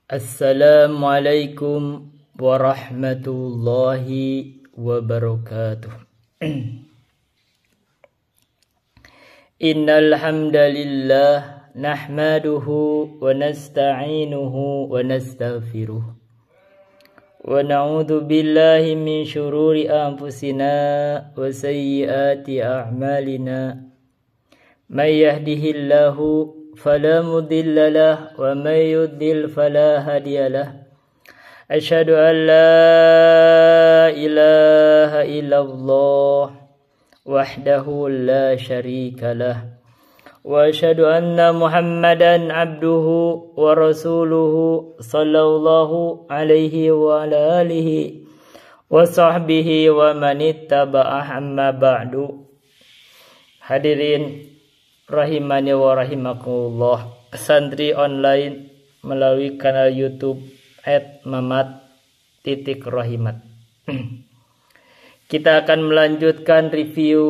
Assalamualaikum warahmatullahi wabarakatuh. Innal hamdalillah nahmaduhu wa nasta'inuhu wa nastaghfiruh. Wa na'udzu billahi min syururi anfusina wa sayyiati a'malina. May yahdihillahu فلا مضل له ومن يضلل فلا هادي له أشهد أن لا إله إلا الله وحده لا شريك له وأشهد أن محمدا عبده ورسوله صلى الله عليه وعلى آله وصحبه ومن اتبعه أما بعد. Hadirin rahimani wa rahimakumullah, santri online melalui kanal YouTube @mamat_rahimat. Kita akan melanjutkan review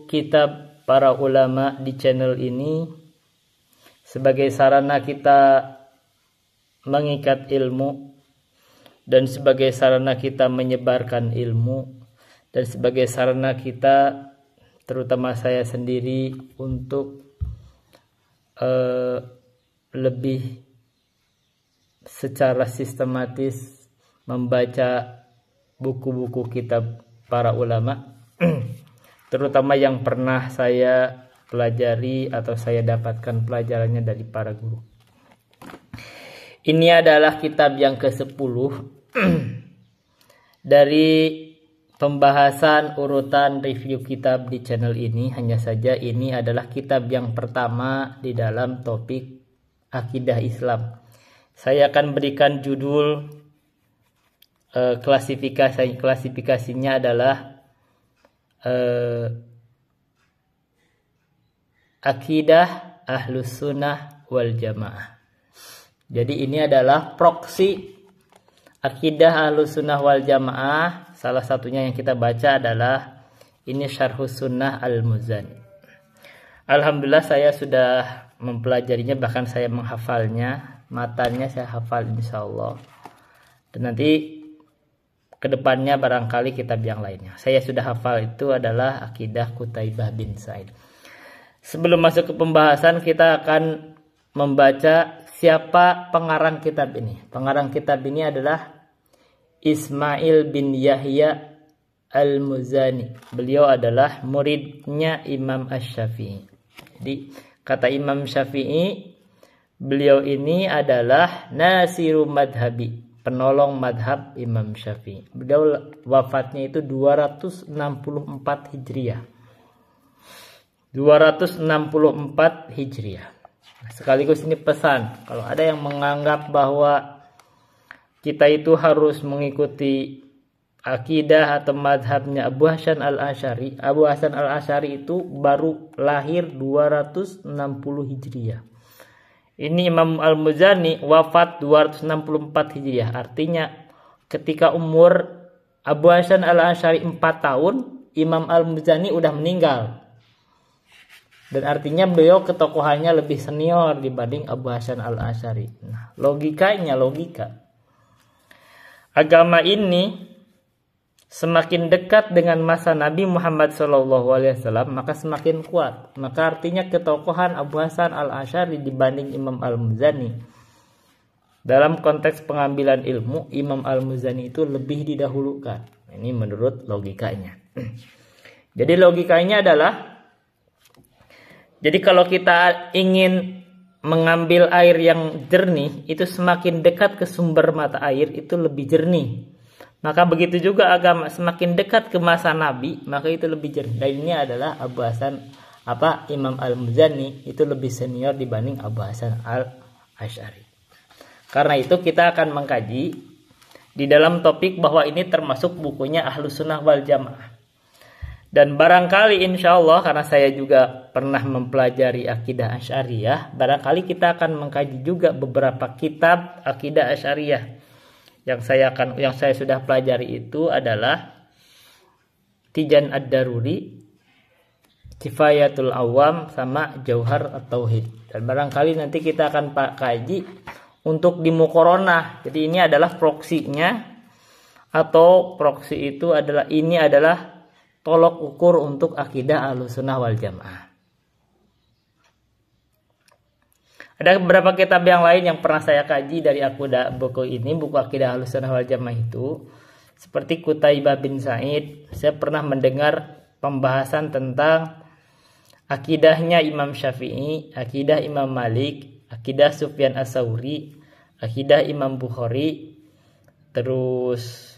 kitab para ulama di channel ini sebagai sarana kita mengikat ilmu dan sebagai sarana kita menyebarkan ilmu dan sebagai sarana kita, terutama saya sendiri, untuk lebih secara sistematis membaca buku-buku kitab para ulama terutama yang pernah saya pelajari atau saya dapatkan pelajarannya dari para guru. Ini adalah kitab yang ke-10 dari pembahasan urutan review kitab di channel ini. Hanya saja ini adalah kitab yang pertama di dalam topik akidah Islam. Saya akan berikan judul klasifikasinya adalah akidah Ahlus Sunnah wal Jamaah. Jadi ini adalah proksi akidah Ahlus Sunnah wal Jamaah. Salah satunya yang kita baca adalah ini Syarhus Sunnah Al-Muzani. Alhamdulillah saya sudah mempelajarinya, bahkan saya menghafalnya, matanya saya hafal insyaallah. Dan nanti kedepannya barangkali kitab yang lainnya. Saya sudah hafal, itu adalah Akidah Qutaibah bin Sa'id. Sebelum masuk ke pembahasan, kita akan membaca siapa pengarang kitab ini. Pengarang kitab ini adalah Ismail bin Yahya Al-Muzani. Beliau adalah muridnya Imam Asy-Syafi'i. Jadi kata Imam Syafi'i, beliau ini adalah nasiru madhabi, penolong madhab Imam Syafi'i. Beliau wafatnya itu 264 Hijriah. 264 Hijriah. Sekaligus ini pesan, kalau ada yang menganggap bahwa kita itu harus mengikuti akidah atau madhabnya Abu Hasan Al-Asy'ari. Abu Hasan Al-Asy'ari itu baru lahir 260 Hijriah. Ini Imam Al-Muzani wafat 264 Hijriah. Artinya ketika umur Abu Hasan Al-Asy'ari 4 tahun, Imam Al-Muzani udah meninggal. Dan artinya beliau ketokohannya lebih senior dibanding Abu Hasan Al-Asy'ari. Nah, logika. Agama ini semakin dekat dengan masa Nabi Muhammad SAW, maka semakin kuat. Maka artinya ketokohan Abu Hasan Al-Asy'ari dibanding Imam Al-Muzani. Dalam konteks pengambilan ilmu, Imam Al-Muzani itu lebih didahulukan. Ini menurut logikanya. Jadi logikanya adalah, jadi kalau kita ingin mengambil air yang jernih, itu semakin dekat ke sumber mata air itu lebih jernih. Maka begitu juga agama, semakin dekat ke masa Nabi, maka itu lebih jernih. Dan ini adalah Imam Al-Muzani itu lebih senior dibanding Abu Hasan Al-Asy'ari. Karena itu kita akan mengkaji di dalam topik bahwa ini termasuk bukunya Ahlus Sunnah wal Jamaah. Dan barangkali insya Allah, karena saya juga pernah mempelajari akidah Asy'ariyah, barangkali kita akan mengkaji juga beberapa kitab akidah Asy'ariyah. Yang saya sudah pelajari itu adalah Tijan Ad-Daruri, Kifayatul Awam, sama Jauhar At-Tauhid. Dan barangkali nanti kita akan kaji untuk dimuqaranah. Jadi ini adalah proksinya, atau proksi itu adalah tolok ukur untuk akidah Ahlussunnah wal Jamaah. Ada beberapa kitab yang lain yang pernah saya kaji dari buku ini, buku akidah Ahlussunnah wal Jamaah itu, seperti Qutaibah bin Sa'id. Saya pernah mendengar pembahasan tentang akidahnya Imam Syafi'i, akidah Imam Malik, akidah Sufyan Ats-Tsauri, akidah Imam Bukhari, terus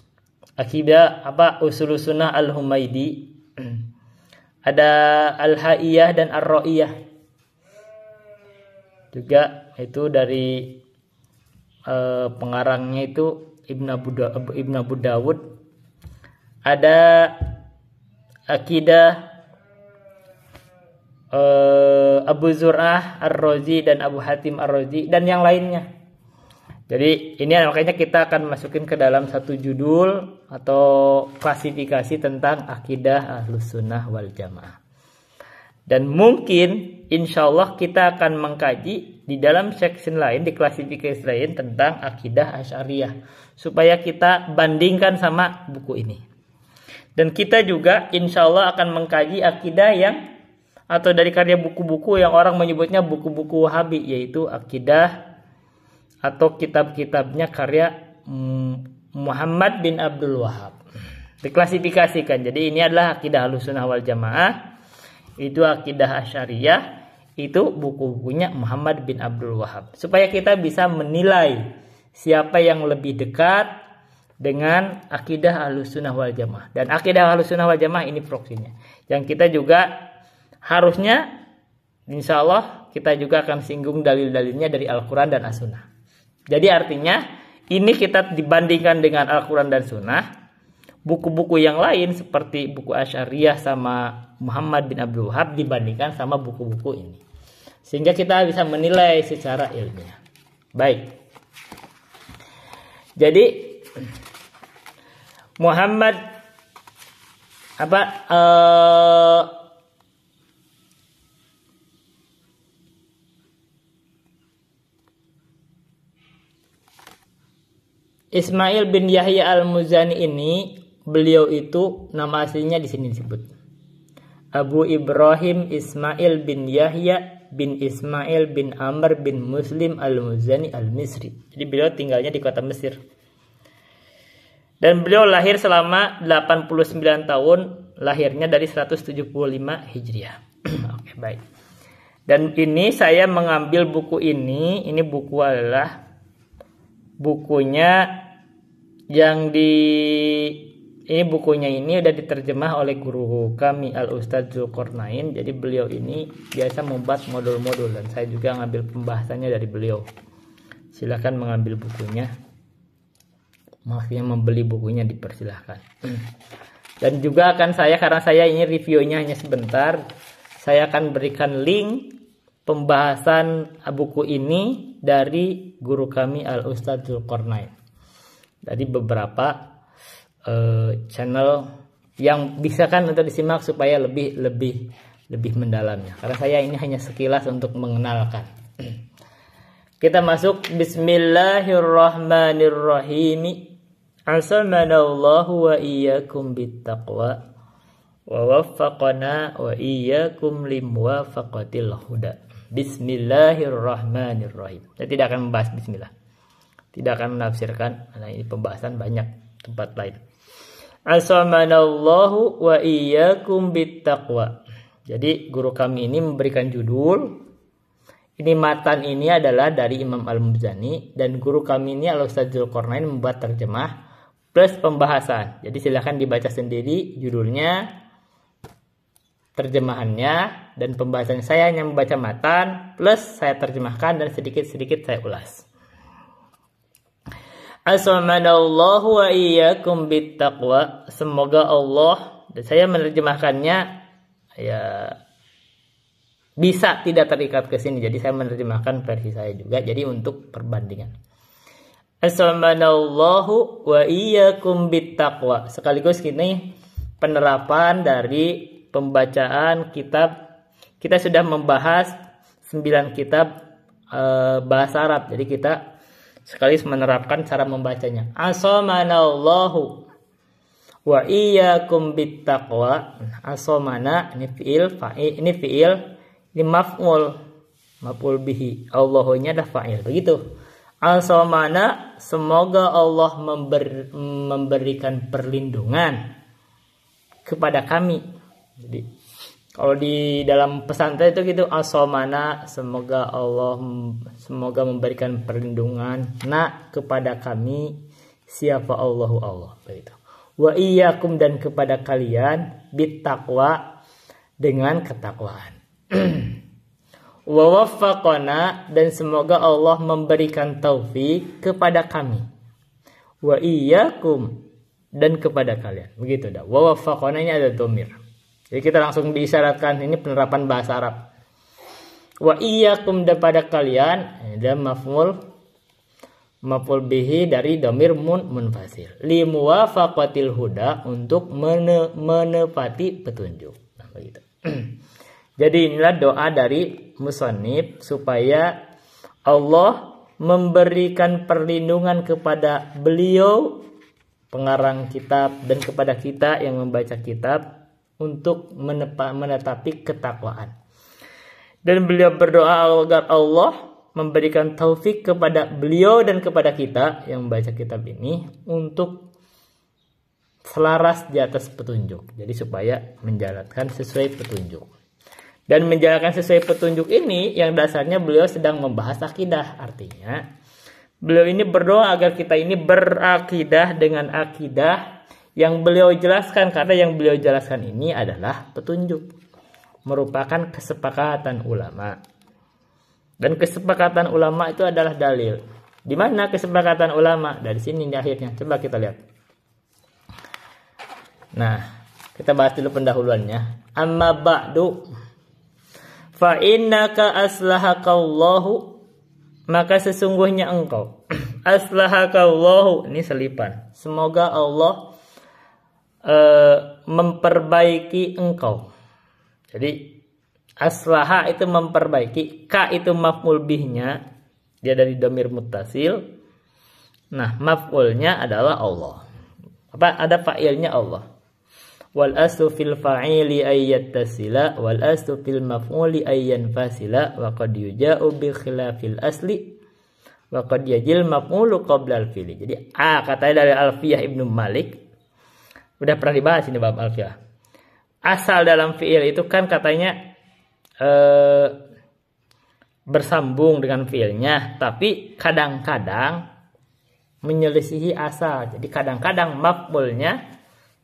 akidah Ushulus Sunnah Al-Humaidi, ada Al-Haiyah dan Ar-Ra'iyah. Juga itu dari pengarangnya itu Ibn Abu Dawud. Ada akidah Abu Zur'ah Ar-Razi dan Abu Hatim Ar-Razi dan yang lainnya. Jadi ini makanya kita akan masukin ke dalam satu judul atau klasifikasi tentang akidah Ahlussunnah wal Jamaah. Dan mungkin insya Allah kita akan mengkaji di dalam section lain, di klasifikasi lain tentang akidah Asy'ariyah, supaya kita bandingkan sama buku ini. Dan kita juga insya Allah akan mengkaji akidah yang, atau dari karya buku-buku yang orang menyebutnya buku-buku Wahabi, yaitu akidah atau kitab-kitabnya karya Muhammad bin Abdul Wahhab. Diklasifikasikan. Jadi ini adalah akidah Ahlussunnah wal Jamaah. Itu akidah Asy'ariyah, itu buku-bukunya Muhammad bin Abdul Wahhab. Supaya kita bisa menilai siapa yang lebih dekat dengan akidah Ahlussunnah wal Jamaah. Dan akidah Ahlussunnah wal Jamaah ini proksinya. Yang kita juga harusnya, insya Allah kita juga akan singgung dalil-dalilnya dari Al-Quran dan As-Sunnah. Jadi artinya ini kita dibandingkan dengan Al-Quran dan Sunnah. Buku-buku yang lain seperti buku Asy'ariyah sama Muhammad bin Abdul Wahhab dibandingkan sama buku-buku ini, sehingga kita bisa menilai secara ilmiah. Baik. Jadi Muhammad Ismail bin Yahya Al-Muzani ini, beliau itu nama aslinya di sini disebut Abu Ibrahim Ismail bin Yahya bin Ismail bin Amr bin Muslim Al-Muzani Al-Misri. Jadi beliau tinggalnya di kota Mesir. Dan beliau lahir selama 89 tahun, lahirnya dari 175 Hijriah. Oke, baik. Dan ini saya mengambil buku ini buku adalah bukunya bukunya ini udah diterjemah oleh guru kami Al-Ustadz Zulkarnain. Jadi beliau ini biasa membuat modul-modul dan saya juga ngambil pembahasannya dari beliau. Silakan mengambil bukunya. Maksudnya membeli bukunya dipersilahkan. Dan juga akan karena saya ini reviewnya hanya sebentar, saya akan berikan link pembahasan buku ini dari guru kami Al-Ustadz Zulkarnain. Dari beberapa channel yang bisa kan untuk disimak supaya lebih mendalamnya. Karena saya ini hanya sekilas untuk mengenalkan. Kita masuk. Bismillahirrahmanirrahim. Asamanallahu wa iyyakum bittaqwa wa waffaqana wa iyyakum limuwafaqatil huda. Bismillahirrahmanirrahim. Saya tidak akan membahas bismillah. Tidak akan menafsirkan. Nah, ini pembahasan banyak tempat lain. Asamanallahu wa iyyakum bittaqwa. Jadi guru kami ini memberikan judul. Ini matan ini adalah dari Imam Al-Muzani dan guru kami ini Al-Ustadz Zulkarnain membuat terjemah plus pembahasan. Jadi silakan dibaca sendiri judulnya, terjemahannya dan pembahasannya. Saya hanya membaca matan plus saya terjemahkan dan sedikit-sedikit saya ulas. Asamanallahu wa iyyakum bittaqwa. Semoga Allah, dan saya menerjemahkannya ya bisa tidak terikat ke sini. Jadi saya menerjemahkan versi saya juga. Jadi untuk perbandingan. Asamanallahu wa iyyakum bittaqwa. Sekaligus ini penerapan dari pembacaan kitab. Kita sudah membahas 9 kitab bahasa Arab. Jadi kita sekaligus menerapkan cara membacanya. Asomanallahu wa iyyakum bittaqwa. Asomana ini fiil, ini maf'ul bihi. Allahunya adalah fa'il. Begitu. Asomana, semoga Allah memberikan perlindungan kepada kami. Jadi kalau di dalam pesantren itu gitu, asomana, semoga memberikan perlindungan kepada kami, siapa Allah. Begitu. Wa iyyakum, dan kepada kalian, bittaqwa, dengan ketakwaan. Wa waffaqana, dan semoga Allah memberikan taufik kepada kami. Wa iyyakum, dan kepada kalian. Begitu dah. Wa waffaqana ini ada dhamir. Jadi kita langsung diisyaratkan, ini penerapan bahasa Arab. Wa iyyakum, dan pada kalian, dan maf'ul bihi dari dhamir munfasil. Li muwafaqatil huda, untuk menepati petunjuk. Nah, begitu. Jadi inilah doa dari musannif supaya Allah memberikan perlindungan kepada beliau pengarang kitab dan kepada kita yang membaca kitab untuk menetapi ketakwaan. Dan beliau berdoa agar Allah memberikan taufik kepada beliau dan kepada kita yang membaca kitab ini untuk selaras di atas petunjuk. Jadi supaya menjalankan sesuai petunjuk. Dan menjalankan sesuai petunjuk ini yang dasarnya beliau sedang membahas akidah. Artinya beliau ini berdoa agar kita ini berakidah dengan akidah yang beliau jelaskan. Karena yang beliau jelaskan ini adalah petunjuk. Merupakan kesepakatan ulama. Dan kesepakatan ulama itu adalah dalil. Di mana kesepakatan ulama? Dari sini di akhirnya. Coba kita lihat. Nah, kita bahas dulu pendahuluannya. Amma ba'du fa innaka aslahakallahu, maka sesungguhnya engkau aslahakallahu, ini selipan, semoga Allah memperbaiki engkau. Jadi aslaha itu memperbaiki, ka itu maf'ul bihnya, dia dari dhamir muttasil. Nah, maf'ulnya adalah Allah. Ada fa'ilnya Allah. Wal aslu fil fa'ili ayyattasila wal aslu fil maf'uli ayyanfasila wa qad yuja'u bi khilafil asli wa qad yajil maf'ulu qabla al fi'li. Jadi katanya dari Alfiyah Ibnu Malik. Udah pernah dibahas ini bab Alfiyah. Asal dalam fi'il itu kan katanya bersambung dengan fi'ilnya, tapi kadang-kadang menyelisihi asal. Jadi kadang-kadang maf'ulnya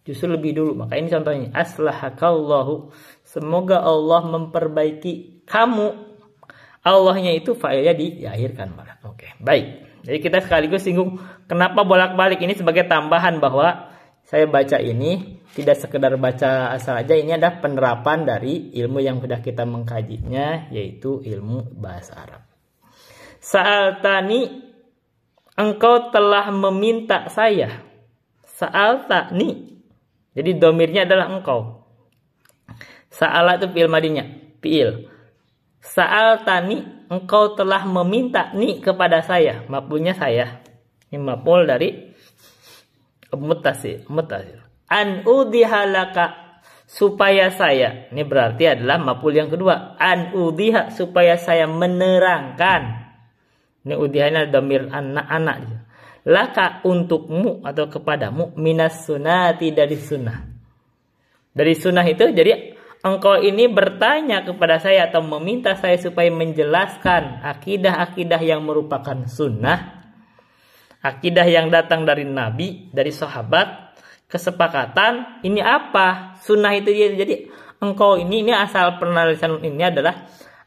justru lebih dulu. Maka ini contohnya, aslahakallahu, semoga Allah memperbaiki kamu. Allahnya itu fa'ilnya diakhirkan malah. Oke, baik. Jadi kita sekaligus singgung kenapa bolak-balik ini sebagai tambahan bahwa saya baca ini tidak sekedar baca asal aja. Ini adalah penerapan dari ilmu yang sudah kita mengkajinya, yaitu ilmu bahasa Arab. Sa'altani, engkau telah meminta saya. Sa'altani, jadi domirnya adalah engkau. Sa'ala itu fi'il madinya, fi'il. Sa'altani, engkau telah meminta ni kepada saya. Maf'ulnya saya. Ini maf'ul dari muttasil. An udhihalaka, supaya saya. Ini berarti adalah maf'ul yang kedua. An udhiha, supaya saya menerangkan. Ini udhihanya dhamir anak-anak. Laka, untukmu atau kepadamu, minas sunnati, dari sunnah. Dari sunnah itu jadi engkau ini bertanya kepada saya atau meminta saya supaya menjelaskan akidah-akidah yang merupakan sunnah. Akidah yang datang dari Nabi, dari sahabat, kesepakatan. Ini apa? Sunnah itu jadi engkau ini asal penulisan ini adalah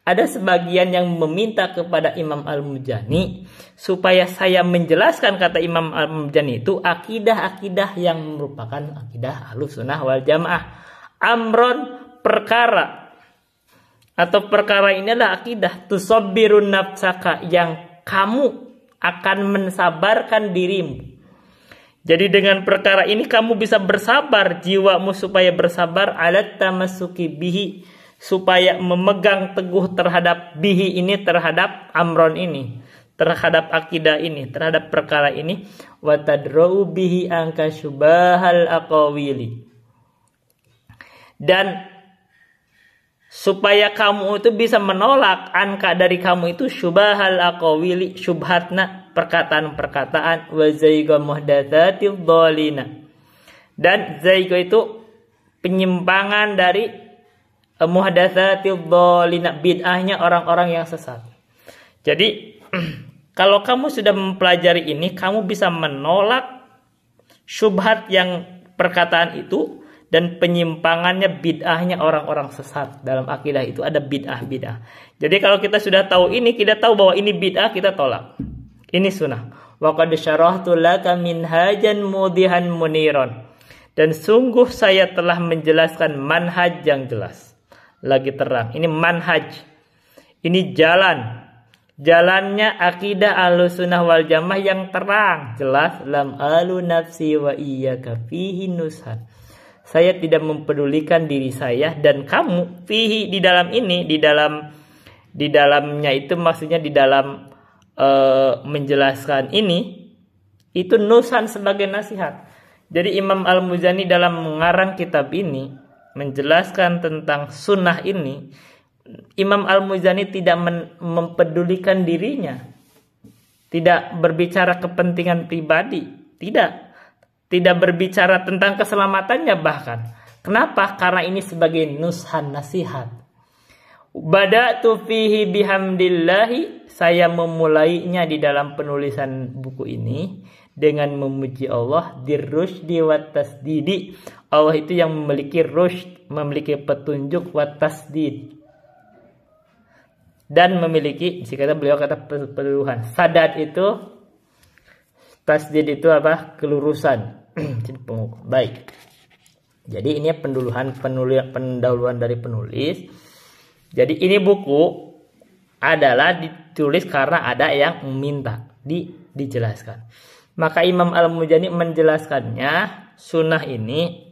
ada sebagian yang meminta kepada Imam Al-Muzani supaya saya menjelaskan, kata Imam Al-Muzani itu, akidah-akidah yang merupakan akidah Ahlussunnah wal Jamaah. Amron, perkara, atau perkara ini adalah akidah tusabbirun nafsaka, yang kamu akan mensabarkan dirimu. Jadi dengan perkara ini kamu bisa bersabar, jiwamu supaya bersabar, alat tamassuki bihi, supaya memegang teguh terhadap bihi ini, terhadap amron ini, terhadap akidah ini, terhadap perkara ini, wa tadra'u bihi anka syubahal aqawili. Dan supaya kamu itu bisa menolak anka dari kamu itu syubahal aqawili, syubhatna perkataan-perkataan, wa zaiga muhdatsatil dhalina. Dan zaiga itu penyimpangan dari muhdatsatil dhalina, bid'ahnya orang-orang yang sesat. Jadi kalau kamu sudah mempelajari ini, kamu bisa menolak syubhat yang perkataan itu dan penyimpangannya, bid'ahnya orang-orang sesat. Dalam akidah itu ada bid'ah. Jadi kalau kita sudah tahu ini, kita tahu bahwa ini bid'ah, kita tolak. Ini sunnah. Wa qad syarahtu laka minhajan mudihan muniron. Dan sungguh saya telah menjelaskan manhaj yang jelas, lagi terang. Ini manhaj. Ini jalan. Jalannya akidah Ahlussunnah wal Jamaah yang terang, jelas. Lam alu nafsi wa iyyaka fihi nushan. Saya tidak mempedulikan diri saya dan kamu fihi, di dalam ini, di dalamnya itu maksudnya di dalam menjelaskan ini itu nusan sebagai nasihat. Jadi Imam Al-Muzani dalam mengarang kitab ini menjelaskan tentang sunnah ini, Imam Al-Muzani tidak mempedulikan dirinya, tidak berbicara kepentingan pribadi, tidak berbicara tentang keselamatannya bahkan. Kenapa? Karena ini sebagai nushan, nasihat. Bada'tu fihi bihamdillahi, saya memulainya di dalam penulisan buku ini dengan memuji Allah, dirrusydi wat tasdidi. Allah itu yang memiliki rusyd, memiliki petunjuk, wat tasdid, dan memiliki, jika beliau kata peluruhan. Sadad itu, tasdid itu apa? Kelurusan. Baik. Jadi ini pendahuluan dari penulis. Jadi ini buku adalah ditulis karena ada yang meminta dijelaskan. Maka Imam Al-Muzani menjelaskannya sunnah ini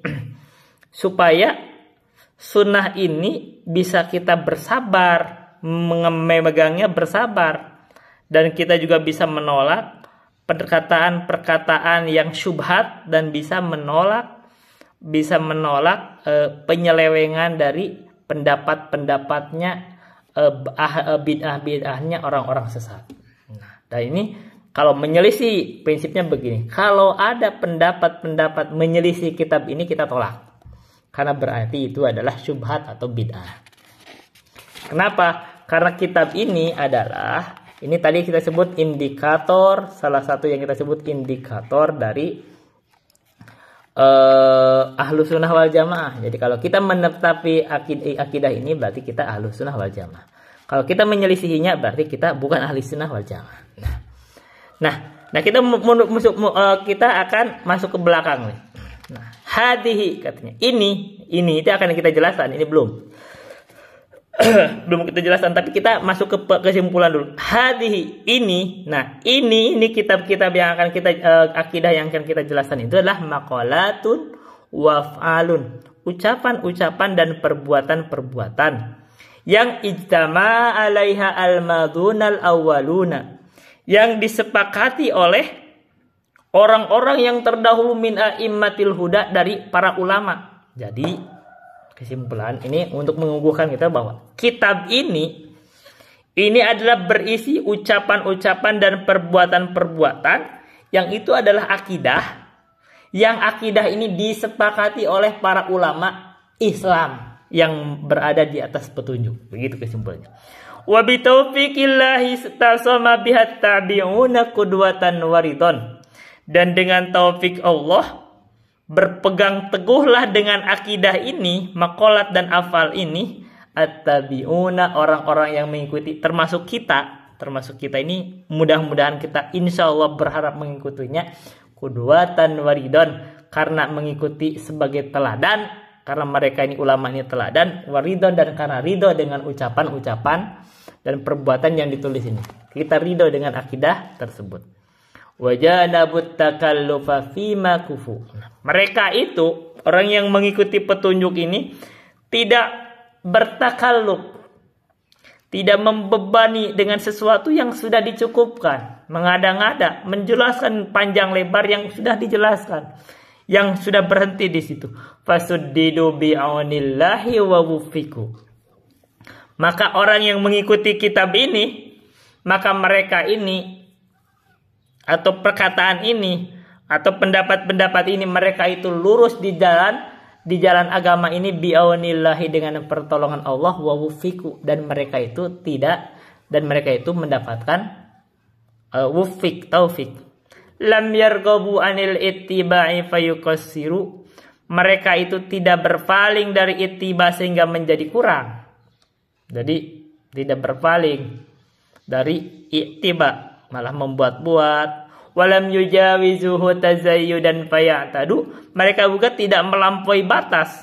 supaya sunnah ini bisa kita bersabar, memegangnya bersabar, dan kita juga bisa menolak perkataan-perkataan yang syubhat dan bisa menolak penyelewengan dari pendapat-pendapatnya, bid'ah-bid'ahnya orang-orang sesat. Nah, dan ini kalau menyelisih prinsipnya begini, kalau ada pendapat-pendapat menyelisih kitab ini kita tolak, karena berarti itu adalah syubhat atau bid'ah. Kenapa? Karena kitab ini adalah, ini tadi kita sebut indikator, salah satu yang kita sebut indikator dari Ahlussunnah wal Jamaah. Jadi kalau kita menetapi akidah ini berarti kita Ahlussunnah wal Jamaah. Kalau kita menyelisihinya berarti kita bukan Ahlussunnah wal Jamaah. Nah kita akan masuk ke belakang nih. Nah, hadihi katanya. Ini itu akan kita jelaskan, ini belum kita jelaskan, tapi kita masuk ke kesimpulan dulu. Hadihi, ini. Nah, ini kitab-kitab yang akan kita akidah yang akan kita jelaskan itu adalah maqalatun waf'alun, ucapan-ucapan dan perbuatan-perbuatan yang ijtama 'alaiha al-madunal awwaluna, yang disepakati oleh orang-orang yang terdahulu min a'immatil huda, dari para ulama. Jadi kesimpulan ini untuk mengukuhkan kita bahwa kitab ini adalah berisi ucapan-ucapan dan perbuatan-perbuatan yang itu adalah akidah, yang akidah ini disepakati oleh para ulama Islam yang berada di atas petunjuk. Begitu kesimpulannya. Wa bi taufiqillahi tasama bihat tabi'una qudwatan waridon. Dan dengan taufik Allah, berpegang teguhlah dengan akidah ini, maqalat dan afal ini, at-tabi'una, orang-orang yang mengikuti, termasuk kita ini, mudah-mudahan kita insya Allah berharap mengikutinya, qudwatan waridon, karena mengikuti sebagai teladan, karena mereka ini ulama ini teladan, waridon, dan karena ridho dengan ucapan-ucapan dan perbuatan yang ditulis ini, kita ridho dengan akidah tersebut. Wajanabut takallufa fima kufu. Mereka itu, orang yang mengikuti petunjuk ini, tidak bertakalluf, tidak membebani dengan sesuatu yang sudah dicukupkan, mengada-ngada, menjelaskan panjang lebar yang sudah dijelaskan, yang sudah berhenti di situ. Fasuddidu bi'aunillahi wa wufiku. Maka orang yang mengikuti kitab ini, maka mereka ini atau perkataan ini atau pendapat-pendapat ini, mereka itu lurus di jalan agama ini bi'aunillahi, dengan pertolongan Allah, wa wufiku, dan mereka itu mendapatkan wufik, taufik. Lam yarghabu anil ittiba'i fayuqassiru. Mereka itu tidak berpaling dari ittiba sehingga menjadi kurang. Jadi tidak berpaling dari ittiba, malah membuat-buat. Walam yujawizuhu tazayyudan fayatadu. Mereka juga tidak melampaui batas.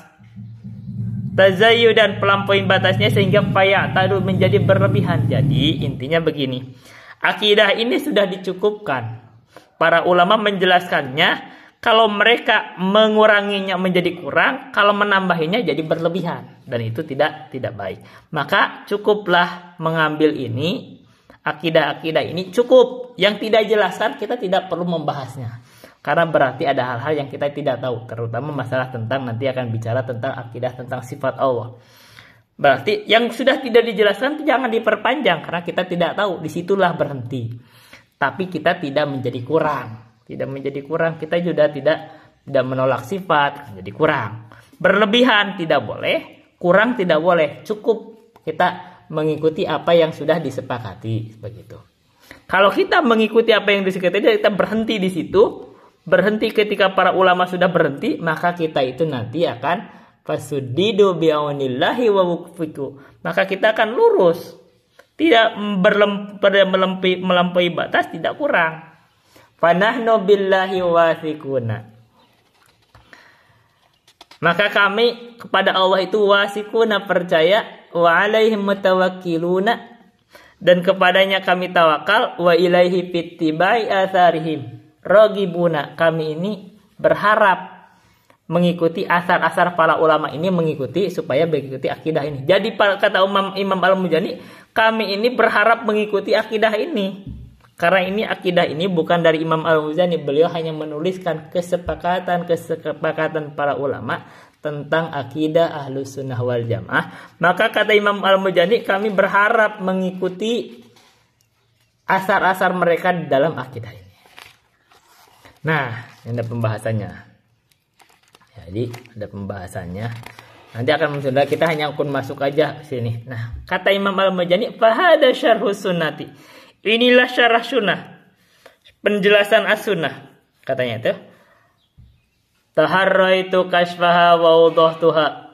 Tazayyudan, pelampaui batasnya sehingga fayatadu, menjadi berlebihan. Jadi intinya begini. Akidah ini sudah dicukupkan. Para ulama menjelaskannya, kalau mereka menguranginya menjadi kurang, kalau menambahinya jadi berlebihan, dan itu tidak baik. Maka cukuplah mengambil ini, akidah-akidah ini cukup. Yang tidak jelaskan kita tidak perlu membahasnya, karena berarti ada hal-hal yang kita tidak tahu, terutama masalah tentang, nanti akan bicara tentang akidah tentang sifat Allah. Berarti yang sudah tidak dijelaskan itu jangan diperpanjang, karena kita tidak tahu, disitulah berhenti. Tapi kita tidak menjadi kurang, kita juga tidak menolak sifat, menjadi kurang. Berlebihan tidak boleh, kurang tidak boleh, cukup kita mengikuti apa yang sudah disepakati, begitu. Kalau kita mengikuti apa yang disepakati, kita berhenti di situ, berhenti ketika para ulama sudah berhenti, maka kita itu nanti akan fasuddidu bi'aunillahi wa wufiku. Maka kita akan lurus, tidak melampaui batas, tidak kurang. Fanahnu billahi wasikuna. Maka kami kepada Allah itu wasikuna, percaya, wa alaihim mutawakkiluna, dan kepadanya kami tawakal, wa ilaihi fittibai atharihim ragibuna. Kami ini berharap mengikuti asar-asar para ulama ini, mengikuti supaya mengikuti akidah ini. Jadi kata Imam Al-Muzani, kami ini berharap mengikuti akidah ini. Karena ini akidah ini bukan dari Imam Al-Muzani, beliau hanya menuliskan kesepakatan para ulama tentang akidah Ahlus Sunnah wal Jamaah. Maka kata Imam Al-Muzani, kami berharap mengikuti asar-asar mereka di dalam akidah ini. Nah, ini ada pembahasannya. Jadi ada pembahasannya. Nanti akan muncul, kita hanya akan masuk aja sini. Nah, kata Imam Al-Muzani, fahada syarhus sunnati. Inilah syarah sunnah, penjelasan as-sunnah. Katanya itu, taharraitu kasfaha wa wudahtuha.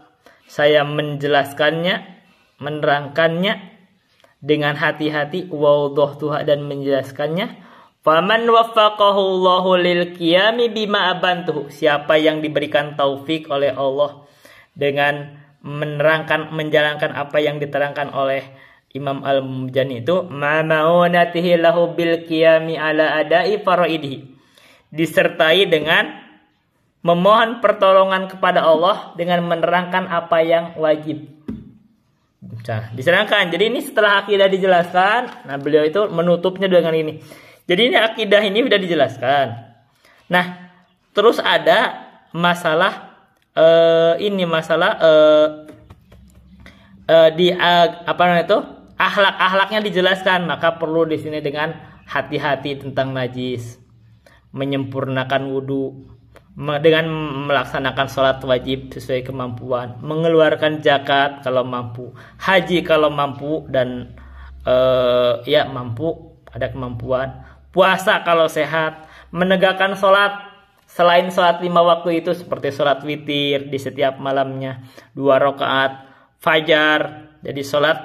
Saya menjelaskannya, menerangkannya dengan hati-hati, wa wudahtuha, dan menjelaskannya. Faman waffaqahu Allahu lil qiyami bima abantuhu. Siapa yang diberikan taufik oleh Allah dengan menjalankan apa yang diterangkan oleh Imam Al-Muzani itu, ma'unatihi lahu bil qiyami ala adai faraidihi, disertai dengan memohon pertolongan kepada Allah dengan menerangkan apa yang wajib. Nah, diserangkan. Jadi ini setelah akidah dijelaskan, nah beliau itu menutupnya dengan ini. Jadi ini akidah ini sudah dijelaskan. Nah, terus ada masalah akhlak-akhlaknya dijelaskan. Maka perlu di sini dengan hati-hati tentang najis, menyempurnakan wudu, dengan melaksanakan sholat wajib sesuai kemampuan, mengeluarkan zakat kalau mampu, haji kalau mampu dan mampu, ada kemampuan, puasa kalau sehat, menegakkan sholat selain sholat 5 waktu itu, seperti sholat witir di setiap malamnya 2 rakaat, fajar, jadi sholat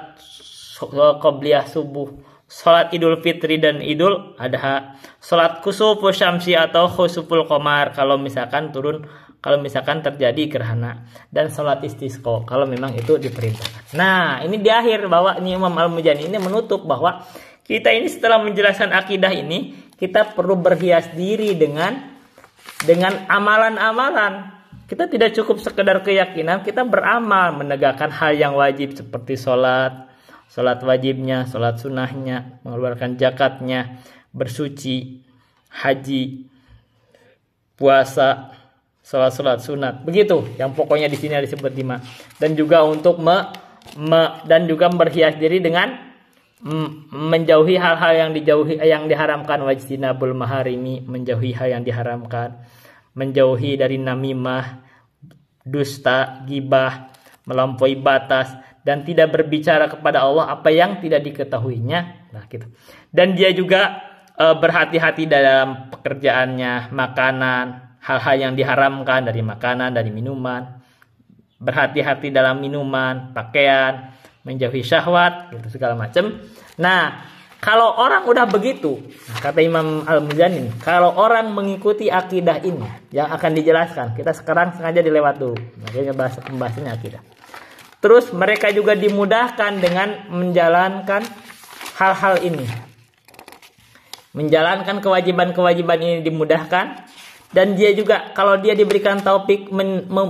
qobliyah subuh, sholat idul fitri dan idul adha, sholat khusufus syamsi atau khusuful qamar kalau misalkan terjadi gerhana, dan sholat istisqa kalau memang itu diperintahkan. Nah, ini di akhir bahwa ini Imam Al-Muzani ini menutup bahwa kita ini setelah menjelaskan akidah ini, kita perlu berhias diri dengan amalan-amalan. Kita tidak cukup sekedar keyakinan, kita beramal, menegakkan hal yang wajib seperti sholat, sholat wajibnya, sholat sunnahnya, mengeluarkan zakatnya, bersuci, haji, puasa, sholat sunat. Begitu yang pokoknya di sini disebut 5. Dan juga untuk dan juga berhias diri dengan menjauhi hal-hal yang diharamkan, wajtinabul maharimi, menjauhi hal yang diharamkan, menjauhi dari namimah, dusta, gibah, melampaui batas, dan tidak berbicara kepada Allah apa yang tidak diketahuinya. Nah, gitu. Dan dia juga berhati-hati dalam pekerjaannya, makanan, hal-hal yang diharamkan dari makanan, dari minuman, berhati-hati dalam minuman, pakaian, menjauhi syahwat, gitu segala macam. Nah, kalau orang udah begitu, kata Imam Al-Muzani, kalau orang mengikuti akidah ini yang akan dijelaskan, kita sekarang sengaja dilewat dulu, makanya pembahasannya akidah. Terus mereka juga dimudahkan dengan menjalankan hal-hal ini, menjalankan kewajiban-kewajiban ini dimudahkan. Dan dia juga kalau dia diberikan taufik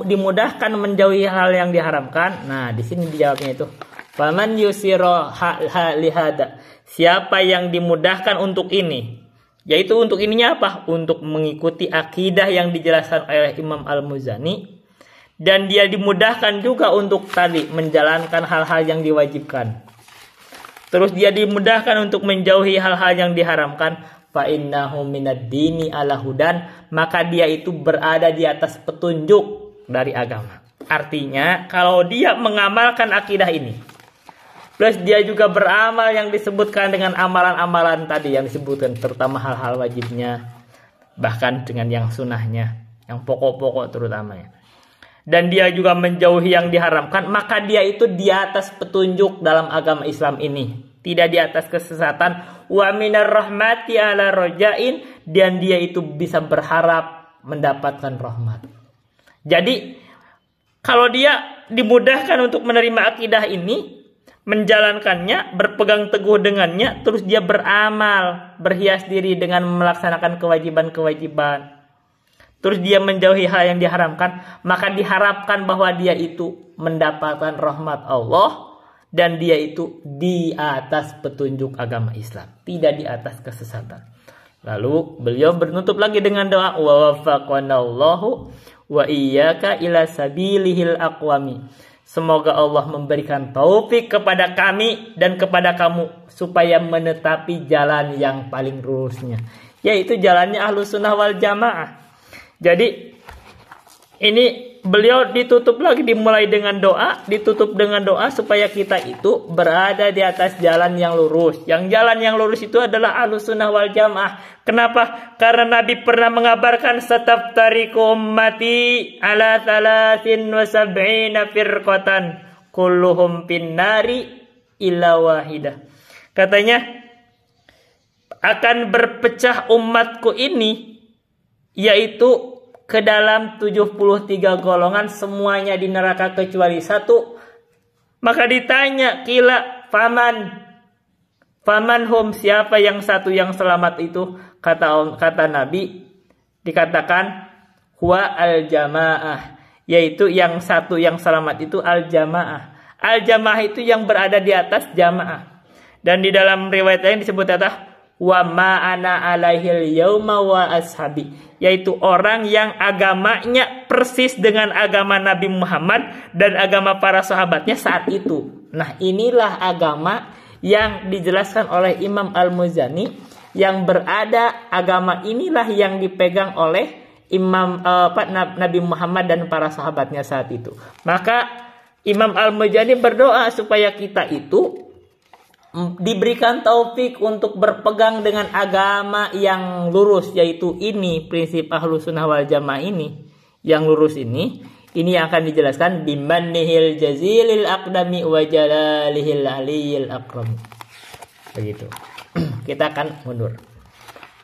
dimudahkan menjauhi hal yang diharamkan. Nah, di sini dijawabnya itu, faman yusiro lihada, siapa yang dimudahkan untuk ini, yaitu untuk ininya apa? Untuk mengikuti akidah yang dijelaskan oleh Imam Al-Muzani. Dan dia dimudahkan juga untuk tadi menjalankan hal-hal yang diwajibkan. Terus dia dimudahkan untuk menjauhi hal-hal yang diharamkan. Fa innahu minad dini ala hudan, maka dia itu berada di atas petunjuk dari agama. Artinya kalau dia mengamalkan akidah ini, plus dia juga beramal yang disebutkan dengan amalan-amalan tadi yang disebutkan, terutama hal-hal wajibnya, bahkan dengan yang sunnahnya, yang pokok-pokok terutamanya. Dan dia juga menjauhi yang diharamkan, maka dia itu di atas petunjuk dalam agama Islam ini, tidak di atas kesesatan. Wa minar rahmati ala rojain, dan dia itu bisa berharap mendapatkan rahmat. Jadi kalau dia dimudahkan untuk menerima akidah ini, menjalankannya, berpegang teguh dengannya, terus dia beramal, berhias diri dengan melaksanakan kewajiban-kewajiban, terus dia menjauhi hal yang diharamkan, maka diharapkan bahwa dia itu mendapatkan rahmat Allah. Dan dia itu di atas petunjuk agama Islam, tidak di atas kesesatan. Lalu beliau bernutup lagi dengan doa, wa wafaqanallahu wa iyyaka ila sabilihil aqwami. Semoga Allah memberikan taufik kepada kami dan kepada kamu supaya menetapi jalan yang paling lurusnya, yaitu jalannya Ahlus Sunnah wal Jamaah. Jadi ini beliau dimulai dengan doa, ditutup dengan doa supaya kita itu berada di atas jalan yang lurus. Yang jalan yang lurus itu adalah Ahlus Sunnah wal Jamaah. Kenapa? Karena Nabi pernah mengabarkan sataftariqu ummati ala 73 firqatan kulluhum finnari illa wahidah. Katanya akan berpecah umatku ini, yaitu ke dalam 73 golongan, semuanya di neraka kecuali satu. Maka ditanya, kila faman hum, siapa yang satu yang selamat itu? Kata Nabi, dikatakan huwa al jamaah, yaitu yang satu yang selamat itu al jamaah. Al jamaah itu yang berada di atas jamaah. Dan di dalam riwayat lain disebut wa ma ana alaihil yauma wa ashabi, yaitu orang yang agamanya persis dengan agama Nabi Muhammad dan agama para sahabatnya saat itu. Nah, inilah agama yang dijelaskan oleh Imam Al-Muzani, yang berada agama inilah yang dipegang oleh Nabi Muhammad dan para sahabatnya saat itu. Maka Imam Al-Muzani berdoa supaya kita itu diberikan taufik untuk berpegang dengan agama yang lurus, yaitu ini prinsip Ahlus Sunnah wal Jamaah ini yang lurus ini yang akan dijelaskan bimannihil jazilil aqdami wa jalalihil aliyil akram. Begitu. Kita akan mundur.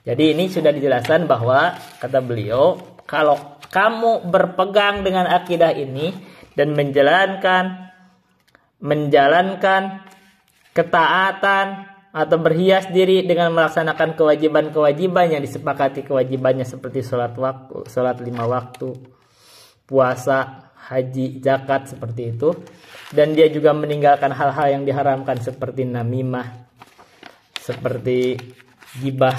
Jadi ini sudah dijelaskan bahwa kata beliau, kalau kamu berpegang dengan akidah ini dan menjalankan ketaatan atau berhias diri dengan melaksanakan kewajiban-kewajiban yang disepakati kewajibannya seperti sholat 5 waktu, puasa, haji, zakat seperti itu. Dan dia juga meninggalkan hal-hal yang diharamkan seperti namimah, seperti gibah,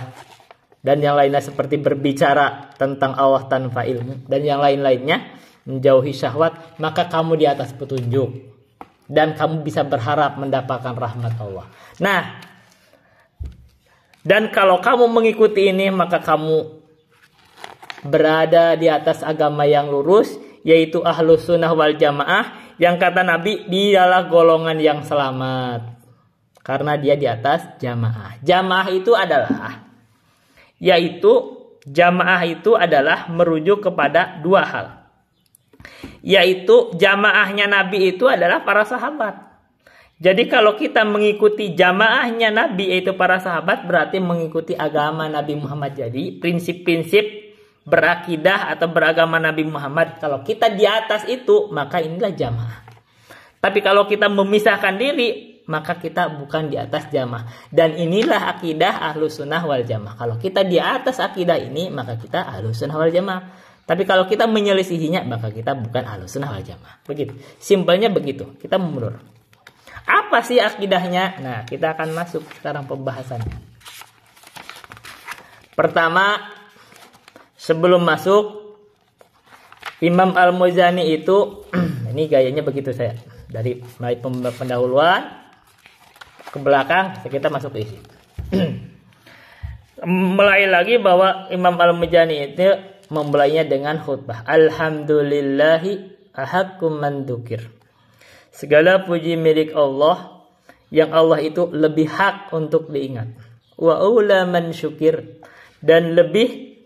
dan yang lainnya seperti berbicara tentang Allah tanpa ilmu, dan yang lain-lainnya, menjauhi syahwat, maka kamu di atas petunjuk. Dan kamu bisa berharap mendapatkan rahmat Allah. Nah, dan kalau kamu mengikuti ini, maka kamu berada di atas agama yang lurus, yaitu ahlus sunnah wal jamaah, yang kata Nabi, dialah golongan yang selamat. Karena dia di atas jamaah. Jamaah itu adalah merujuk kepada dua hal. Yaitu jamaahnya Nabi itu adalah para sahabat. Jadi kalau kita mengikuti jamaahnya Nabi, yaitu para sahabat, berarti mengikuti agama Nabi Muhammad. Jadi prinsip-prinsip berakidah atau beragama Nabi Muhammad, kalau kita di atas itu, maka inilah jamaah. Tapi kalau kita memisahkan diri, maka kita bukan di atas jamaah. Dan inilah akidah ahlus sunnah wal jamaah. Kalau kita di atas akidah ini, maka kita ahlus sunnah wal jamaah. Tapi kalau kita menyelisihinya, maka kita bukan ahlus sunnah wal jamaah. Begitu. Simpelnya begitu. Kita mundur. Apa sih akidahnya? Nah, kita akan masuk sekarang pembahasannya. Pertama, sebelum masuk, Imam Al-Muzani itu, ini gayanya begitu saya. Dari mulai pendahuluan ke belakang, kita masuk ke isi. Mulai lagi bahwa Imam Al-Muzani itu memulainya dengan khutbah. Alhamdulillahi ahakkum man dzukir. Segala puji milik Allah, yang Allah itu lebih hak untuk diingat. Wa aula man syukir, dan lebih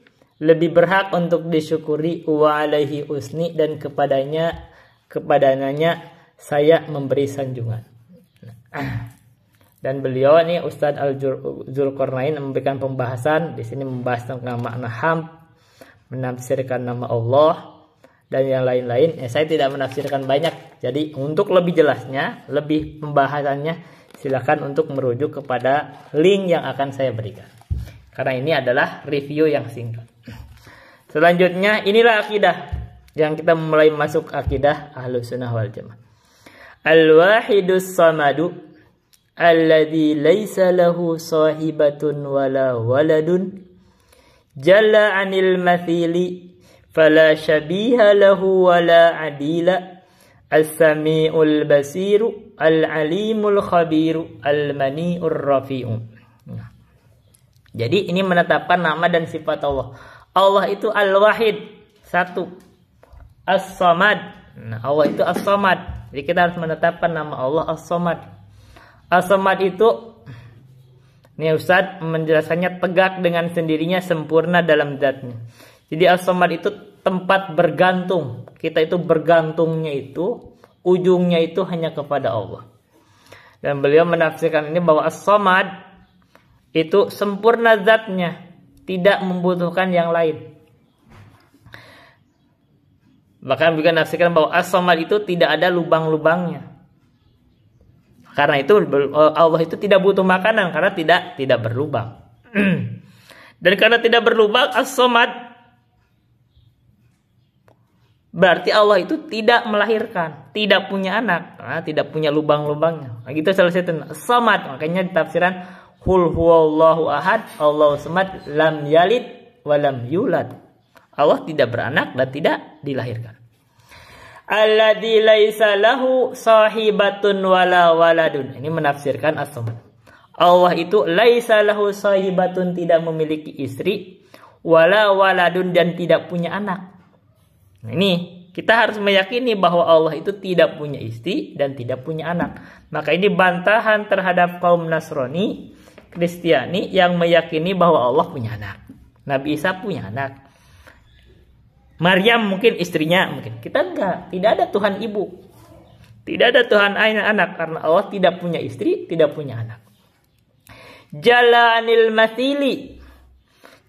berhak untuk disyukuri. Wa alaihi usni, dan kepadanya saya memberi sanjungan. Dan beliau ini Ustadz Al-Zulkarnain memberikan pembahasan di sini, membahas tentang makna hamd, menafsirkan nama Allah dan yang lain-lain. Saya tidak menafsirkan banyak. Jadi untuk lebih jelasnya, lebih pembahasannya, silakan untuk merujuk kepada link yang akan saya berikan. Karena ini adalah review yang singkat. Selanjutnya, inilah akidah yang kita mulai masuk akidah Ahlus Sunnah wal Jamaah. Al-Wahidus Samadu alladzi laisa lahu sahibatun wala waladun jalla 'anil mathili fala syabiha lahu wala adila as-sami'ul basiru al-alimul khabiru al-mani'ur rafi'u. Jadi ini menetapkan nama dan sifat Allah. Allah itu Al-Wahid, satu. As-Samad. Nah, Allah itu As-Samad. Jadi kita harus menetapkan nama Allah As-Samad. As-Samad itu, nih Ustaz menjelaskannya, tegak dengan sendirinya, sempurna dalam zatnya. Jadi As-Samad itu tempat bergantung. Kita itu bergantungnya itu, ujungnya itu hanya kepada Allah. Dan beliau menafsirkan ini bahwa As-Samad itu sempurna zatnya, tidak membutuhkan yang lain. Bahkan juga menafsirkan bahwa As-Samad itu tidak ada lubang-lubangnya. Karena itu Allah itu tidak butuh makanan, karena tidak berlubang. Dan karena tidak berlubang, As-Samad, berarti Allah itu tidak melahirkan, tidak punya anak, tidak punya lubang-lubangnya. Nah, gitu selesai itu As-Samad. Makanya tafsiran Qul huwallahu ahad, Allahu samad, lam yalid wa lam yulad. Allah tidak beranak dan tidak dilahirkan. Alladzi laisa lahu sahibatun wala waladun. Ini menafsirkan As-Samad. Allah itu laisa lahu sahibatun, tidak memiliki istri, wala waladun, dan tidak punya anak. Nah, ini kita harus meyakini bahwa Allah itu tidak punya istri dan tidak punya anak. Maka ini bantahan terhadap kaum Nasrani, Kristiani yang meyakini bahwa Allah punya anak. Nabi Isa punya anak. Maryam mungkin istrinya, mungkin. Kita enggak. Tidak ada Tuhan ibu. Tidak ada Tuhan anak. Karena Allah tidak punya istri, tidak punya anak. Jalla anil mathili.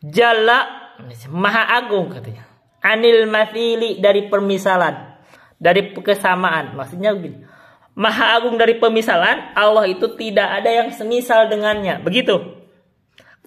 Jalla, maha agung katanya. Anil mathili, dari permisalan. Dari kesamaan. Maksudnya begini. Maha agung dari pemisalan, Allah itu tidak ada yang semisal dengannya. Begitu.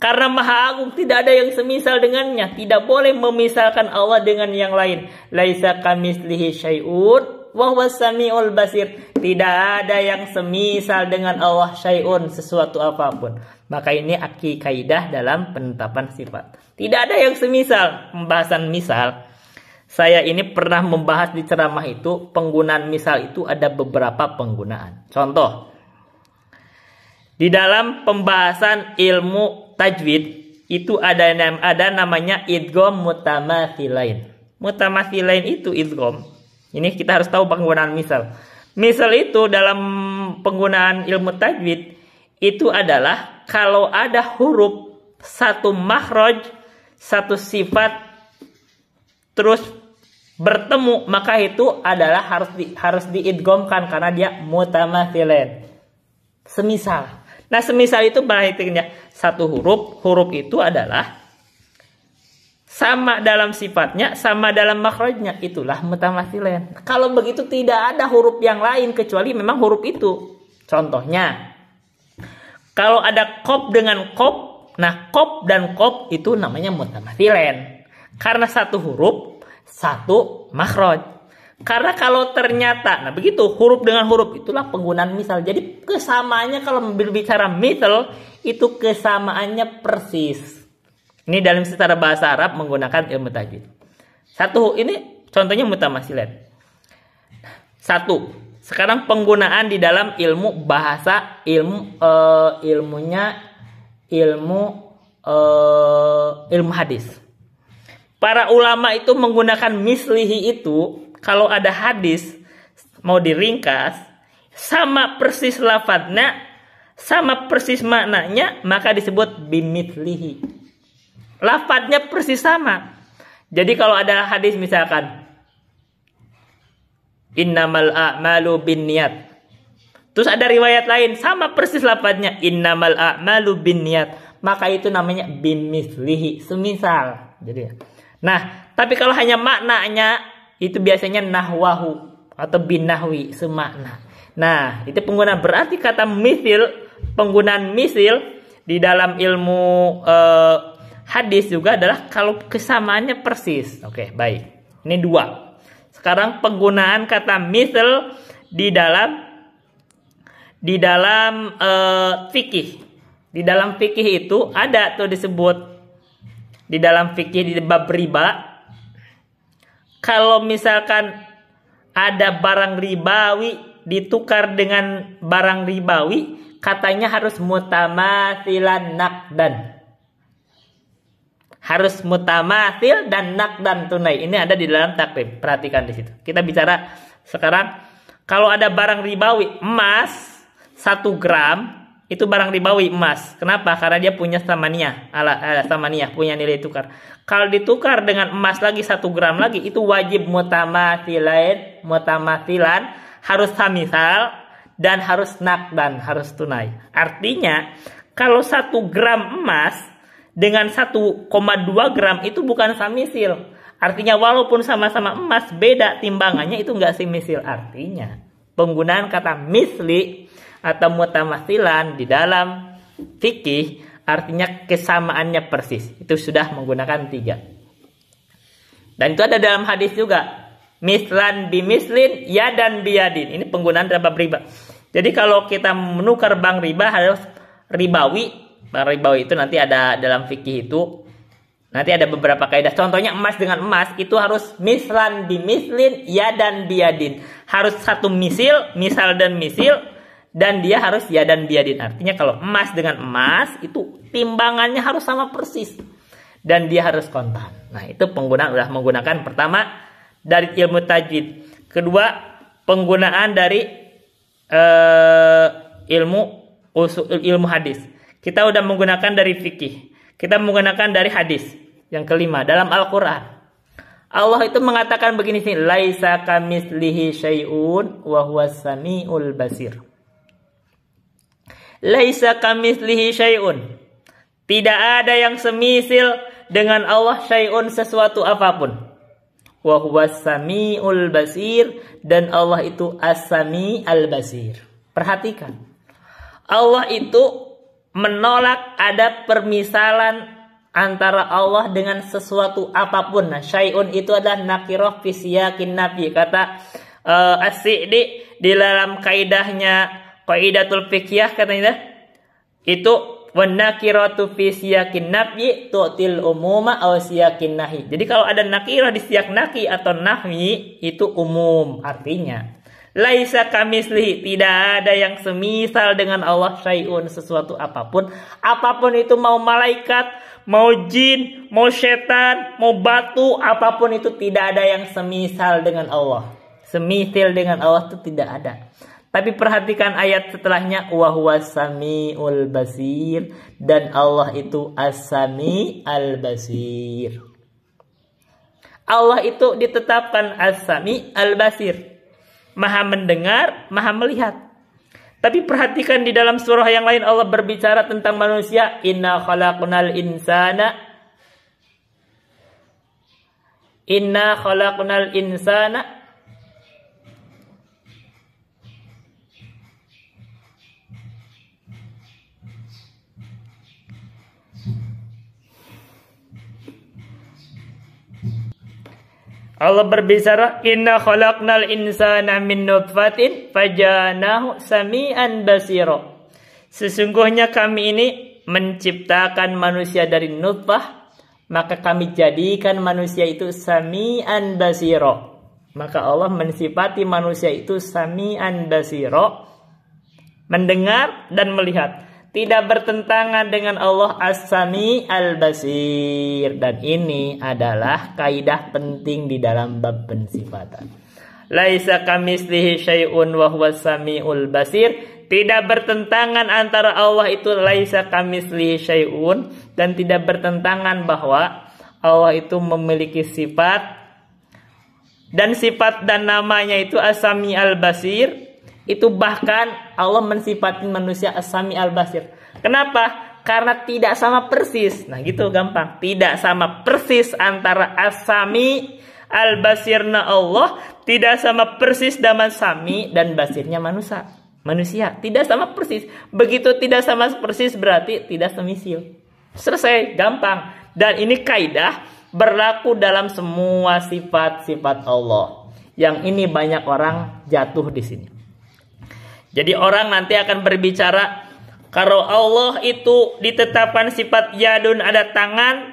Karena Maha Agung, tidak ada yang semisal dengannya. Tidak boleh memisalkan Allah dengan yang lain. Laisa kamitslihi syai'un wa huwas samiul basir. Tidak ada yang semisal dengan Allah syai'un, sesuatu apapun. Maka ini kaidah dalam penetapan sifat. Tidak ada yang semisal. Pembahasan misal, saya ini pernah membahas di ceramah itu, penggunaan misal itu ada beberapa penggunaan. Contoh, di dalam pembahasan ilmu tajwid itu ada namanya idgham mutamathilain. Mutamathilain itu idgham. Ini kita harus tahu penggunaan misal. Misal itu dalam penggunaan ilmu tajwid itu adalah kalau ada huruf satu makhraj, satu sifat terus bertemu, maka itu adalah harus diidghamkan karena dia mutamathilain. Semisal. Nah, semisal itu berarti satu huruf itu adalah sama dalam sifatnya, sama dalam makhrajnya, itulah mutamathilain. Kalau begitu tidak ada huruf yang lain kecuali memang huruf itu. Contohnya, kalau ada qaf dengan qaf, nah qaf dan qaf itu namanya mutamathilain. Karena satu huruf, satu makhraj. Karena kalau ternyata, nah begitu, huruf dengan huruf itulah penggunaan misal. Jadi kesamaannya kalau berbicara misal, itu kesamaannya persis. Ini dalam secara bahasa Arab menggunakan ilmu tajwid. Satu, ini contohnya mutamathilain. Satu, sekarang penggunaan di dalam ilmu bahasa, ilmu hadis. Para ulama itu menggunakan mislihi itu. Kalau ada hadis mau diringkas, sama persis lafadznya, sama persis maknanya, maka disebut bimithlihi. Lafadznya persis sama. Jadi kalau ada hadis misalkan, innamal a'malu binniyat. Terus ada riwayat lain, sama persis lafadznya, innamal a'malu binniyat. Maka itu namanya bimithlihi, semisal. Jadi, nah, tapi kalau hanya maknanya, itu biasanya nahwahu atau binahwi, semakna. Nah, itu penggunaan, berarti kata misil, penggunaan misil di dalam ilmu hadis juga adalah kalau kesamaannya persis. Oke, baik. Ini dua. Sekarang penggunaan kata misil di dalam fikih. Di dalam fikih itu ada tuh disebut di dalam fikih di bab riba. Kalau misalkan ada barang ribawi ditukar dengan barang ribawi, katanya harus mutamathilan naqdan. Harus mutamathil dan naqdan tunai. Ini ada di dalam takrib. Perhatikan di situ. Kita bicara sekarang kalau ada barang ribawi, emas 1 gram itu barang ribawi emas. Kenapa? Karena dia punya samaniyah, samaniyah, punya nilai tukar. Kalau ditukar dengan emas lagi 1 gram lagi, itu wajib mutamathilan, harus samisal dan harus naqdan, harus tunai. Artinya, kalau 1 gram emas dengan 1,2 gram itu bukan samisil. Artinya walaupun sama-sama emas, beda timbangannya, itu enggak simisil. Artinya, penggunaan kata misli atau mutamathilan di dalam fikih artinya kesamaannya persis. Itu sudah menggunakan 3. Dan itu ada dalam hadis juga. Mislan bimislin, yadan biyadin. Ini penggunaan dalam bab riba. Jadi kalau kita menukar bank riba harus ribawi. Bank ribawi itu nanti ada dalam fikih itu. Nanti ada beberapa kaidah. Contohnya emas dengan emas itu harus mislan bimislin, yadan biyadin. Harus satu misil, misal dan misil. Dan dia harus ya dan biadin. Artinya kalau emas dengan emas itu timbangannya harus sama persis. Dan dia harus kontan. Nah, itu penggunaan udah menggunakan pertama dari ilmu tajwid. Kedua, penggunaan dari ilmu hadis. Kita udah menggunakan dari fikih. Kita menggunakan dari hadis. Yang kelima, dalam Al-Qur'an. Allah itu mengatakan begini sih, laisa kamitslihi syai'un wa huwas samiul basir. Laisa kamitslihi syai'un. Tidak ada yang semisil dengan Allah syai'un, sesuatu apapun. Wa huwas samiul basir, dan Allah itu as-sami al-basir. Perhatikan. Allah itu menolak ada permisalan antara Allah dengan sesuatu apapun. Nah, syai'un itu adalah nakirah fi siyakin nafi. Kata As-Sa'di di dalam kaidahnya Qaidatul Fiqhiyah katanya itu wan nakiratu fi siyakin nafi tu'til umuma aw siyakin nahi. Jadi kalau ada nakirah di siyak nafi atau nahwi itu umum, artinya laisa kamislihi, tidak ada yang semisal dengan Allah syai'un, sesuatu apapun. Apapun itu, mau malaikat, mau jin, mau setan, mau batu, apapun itu tidak ada yang semisal dengan Allah. Semisil dengan Allah itu tidak ada. Tapi perhatikan ayat setelahnya, wa huwas samiul basir, dan Allah itu as-sami al-basir. Allah itu ditetapkan as-sami al-basir, Maha mendengar, Maha melihat. Tapi perhatikan di dalam surah yang lain Allah berbicara tentang manusia. Inna khalaqnal insana Allah berbicara, inna khalaqnal insana min nutfatin fajanahu sami'an basira. Sesungguhnya kami ini menciptakan manusia dari nutfah, maka kami jadikan manusia itu sami'an basira. Maka Allah mensifati manusia itu sami'an basira, mendengar dan melihat. Tidak bertentangan dengan Allah as-sami al-basir. Dan ini adalah kaidah penting di dalam bab pensifatan. Laisa kamislihi syai'un wa huwas samiul basir. Tidak bertentangan antara Allah itu laisa kamislihi syai'un, dan tidak bertentangan bahwa Allah itu memiliki sifat, dan sifat dan namanya itu as-sami al-basir. Itu bahkan Allah mensifati manusia as-sami al-basir. Kenapa? Karena tidak sama persis. Nah gitu gampang. Tidak sama persis antara as-sami al-basirna Allah, tidak sama persis dengan sami dan basirnya manusia. Tidak sama persis. Begitu tidak sama persis berarti tidak semisil. Selesai, gampang. Dan ini kaidah berlaku dalam semua sifat-sifat Allah. Yang ini banyak orang jatuh di sini. Jadi orang nanti akan berbicara, kalau Allah itu ditetapkan sifat yadun, ada tangan,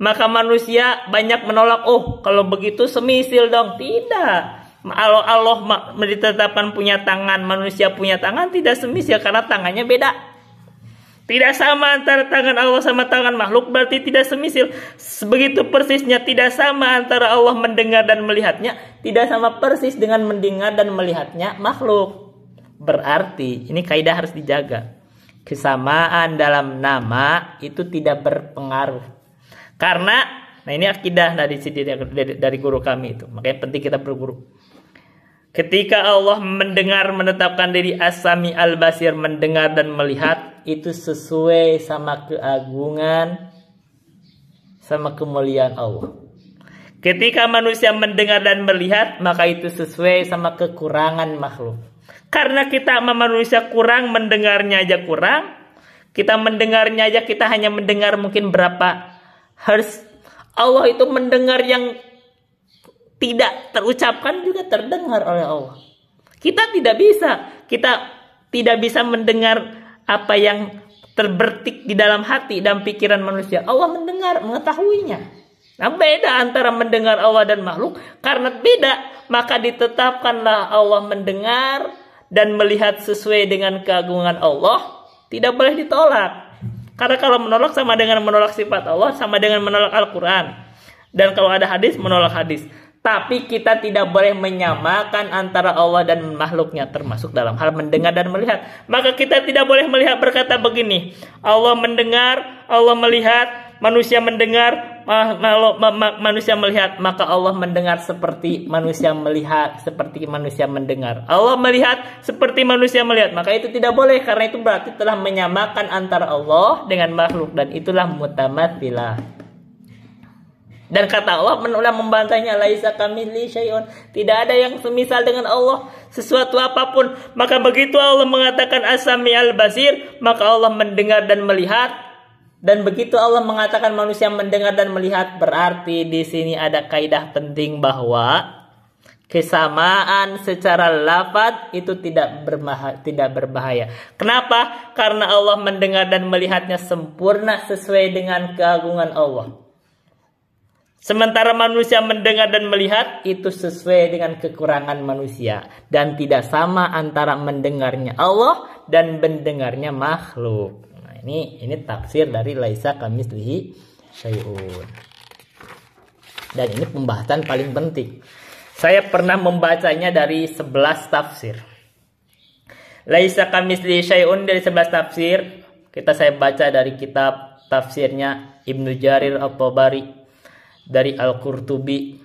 maka manusia banyak menolak, oh kalau begitu semisil dong. Tidak. Kalau Allah ditetapkan punya tangan, manusia punya tangan, tidak semisil karena tangannya beda. Tidak sama antara tangan Allah sama tangan makhluk, berarti tidak semisil. Begitu persisnya tidak sama antara Allah mendengar dan melihatnya, tidak sama persis dengan mendengar dan melihatnya makhluk. Berarti ini kaidah harus dijaga. Kesamaan dalam nama itu tidak berpengaruh. Karena, nah ini akidah dari guru kami itu. Makanya penting kita berguru. Ketika Allah mendengar, menetapkan diri as-sami al-basir, mendengar dan melihat, itu sesuai sama keagungan, sama kemuliaan Allah. Ketika manusia mendengar dan melihat, maka itu sesuai sama kekurangan makhluk. Karena kita manusia kurang, mendengarnya aja kurang. Kita mendengarnya aja, kita hanya mendengar mungkin berapa hertz. Allah itu mendengar yang tidak terucapkan juga terdengar oleh Allah. Kita tidak bisa. Kita tidak bisa mendengar apa yang terbertik di dalam hati dan pikiran manusia. Allah mendengar, mengetahuinya. Nah, beda antara mendengar Allah dan makhluk. Karena beda, maka ditetapkanlah Allah mendengar dan melihat sesuai dengan keagungan Allah. Tidak boleh ditolak. Karena kalau menolak sama dengan menolak sifat Allah, sama dengan menolak Al-Quran. Dan kalau ada hadis, menolak hadis. Tapi kita tidak boleh menyamakan antara Allah dan makhluknya, termasuk dalam hal mendengar dan melihat. Maka kita tidak boleh melihat berkata begini, Allah mendengar, Allah melihat, manusia mendengar, manusia melihat. Maka Allah mendengar seperti manusia melihat, seperti manusia mendengar. Allah melihat seperti manusia melihat. Maka itu tidak boleh, karena itu berarti telah menyamakan antara Allah dengan makhluk. Dan itulah mutamatsilah. Dan kata Allah menulah membantahnya, laisa kamitslihi syai'un, tidak ada yang semisal dengan Allah sesuatu apapun. Maka begitu Allah mengatakan as-sami'al basir, maka Allah mendengar dan melihat. Dan begitu Allah mengatakan manusia mendengar dan melihat, berarti di sini ada kaidah penting bahwa kesamaan secara lafaz itu tidak berbahaya. Kenapa? Karena Allah mendengar dan melihatnya sempurna sesuai dengan keagungan Allah. Sementara manusia mendengar dan melihat itu sesuai dengan kekurangan manusia. Dan tidak sama antara mendengarnya Allah dan mendengarnya makhluk. Nah, ini tafsir dari laisa kamitslihi syai'un. Dan ini pembahasan paling penting. Saya pernah membacanya dari 11 tafsir. Laisa kamitslihi syai'un dari 11 tafsir. Saya baca dari kitab tafsirnya Ibnu Jarir At-Tabari, dari Al-Qurtubi,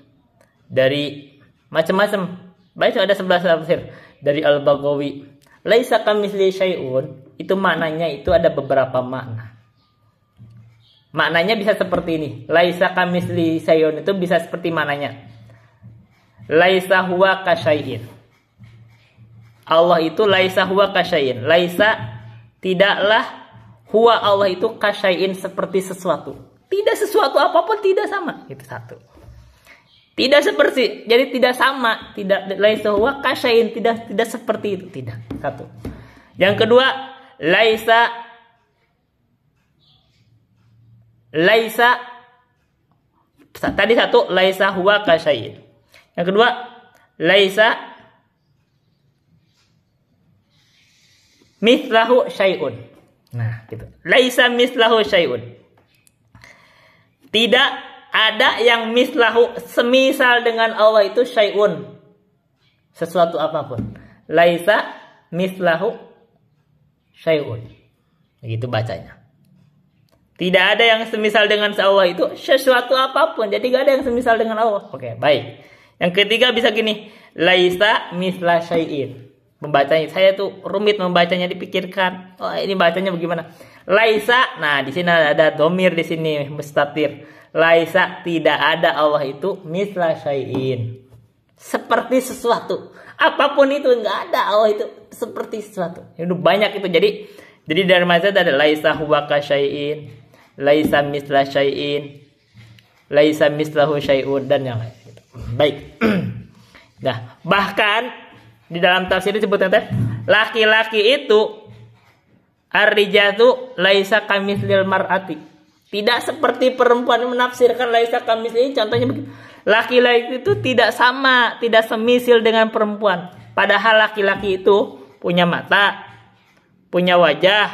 dari macam-macam. Baik, ada 11 tafsir. Dari Al-Baghawi. Laisa kamitslihi syai'un, itu maknanya itu ada beberapa makna. Maknanya bisa seperti ini. Laisa kamitslihi syai'un itu bisa seperti maknanya. Laisa huwa kasyai'in. Allah itu laisa huwa kasyai'in. Laisa, tidaklah, huwa Allah itu kasyai'in, seperti sesuatu. Tidak sesuatu apapun, tidak sama. Itu satu. Tidak seperti, jadi tidak sama, tidak laisa huwa kasyai'in, tidak seperti itu, tidak. Satu. Yang kedua, laisa tadi satu, laisa huwa kasyai'in. Yang kedua, laisa mithlahu syai'un. Nah, gitu. Laisa mithlahu syai'un. Tidak ada yang mislahu, semisal dengan Allah itu syai'un, sesuatu apapun. Laisa mislahu syai'un. Begitu bacanya. Tidak ada yang semisal dengan Allah itu sesuatu apapun. Jadi tidak ada yang semisal dengan Allah. Oke, baik. Yang ketiga bisa gini. Laisa misla syai'in. Membacanya, saya tuh rumit membacanya, dipikirkan. Oh, ini bacanya bagaimana? Laisa, nah di sini ada domir, di sini mustatir. Laisa, tidak ada Allah itu misla syai'in, seperti sesuatu. Apapun itu, enggak ada Allah itu seperti sesuatu. Itu banyak itu. Jadi dari mazhab ada laisa huwa kasyai'in, laisa misla syai'in, laisa mislahu syai'un, dan yang lain. Baik. Nah, bahkan di dalam tafsir disebutkan laki-laki itu ar-rijatu laisa kamitslil mar'ati, tidak seperti perempuan. Menafsirkan laisa kamitslihi, contohnya begitu. Laki-laki itu tidak sama, tidak semisil dengan perempuan. Padahal laki-laki itu punya mata, punya wajah,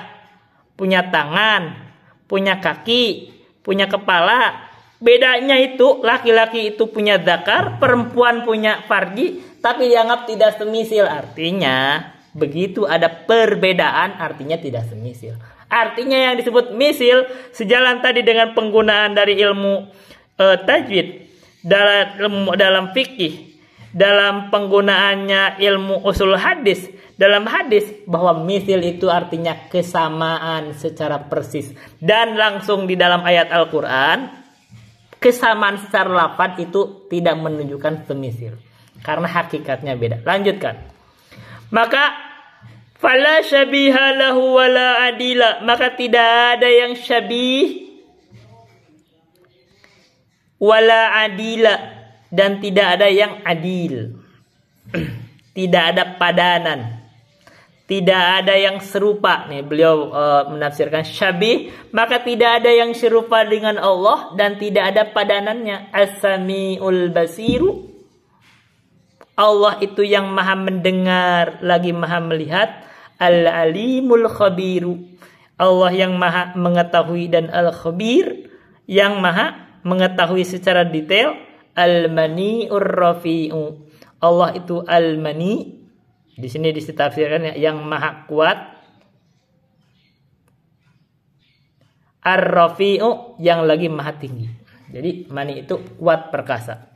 punya tangan, punya kaki, punya kepala. Bedanya itu laki-laki itu punya dzakar, perempuan punya farji, tapi dianggap tidak semisil. Artinya begitu ada perbedaan, artinya tidak semisil. Artinya yang disebut misil sejalan tadi dengan penggunaan dari ilmu tajwid, dalam fikih, dalam penggunaannya ilmu usul hadis, dalam hadis, bahwa misil itu artinya kesamaan secara persis. Dan langsung di dalam ayat Al-Quran, kesamaan secara lafaz itu tidak menunjukkan semisil, karena hakikatnya beda. Lanjutkan. Maka fala syabiha lahu wala adila, maka tidak ada yang syabih wala adila, dan tidak ada yang adil. Tidak ada padanan, tidak ada yang serupa. Nih beliau menafsirkan syabih, maka tidak ada yang serupa dengan Allah dan tidak ada padanannya. As-sami'ul basiru, Allah itu yang maha mendengar lagi maha melihat. Al-alimul khabiru, Allah yang maha mengetahui dan al-khabir, yang maha mengetahui secara detail. Al-mani'ur rafi'u, Allah itu al-mani, di sini ditafsirkan yang maha kuat. Ar-rafi'u, yang lagi maha tinggi. Jadi mani itu kuat, perkasa.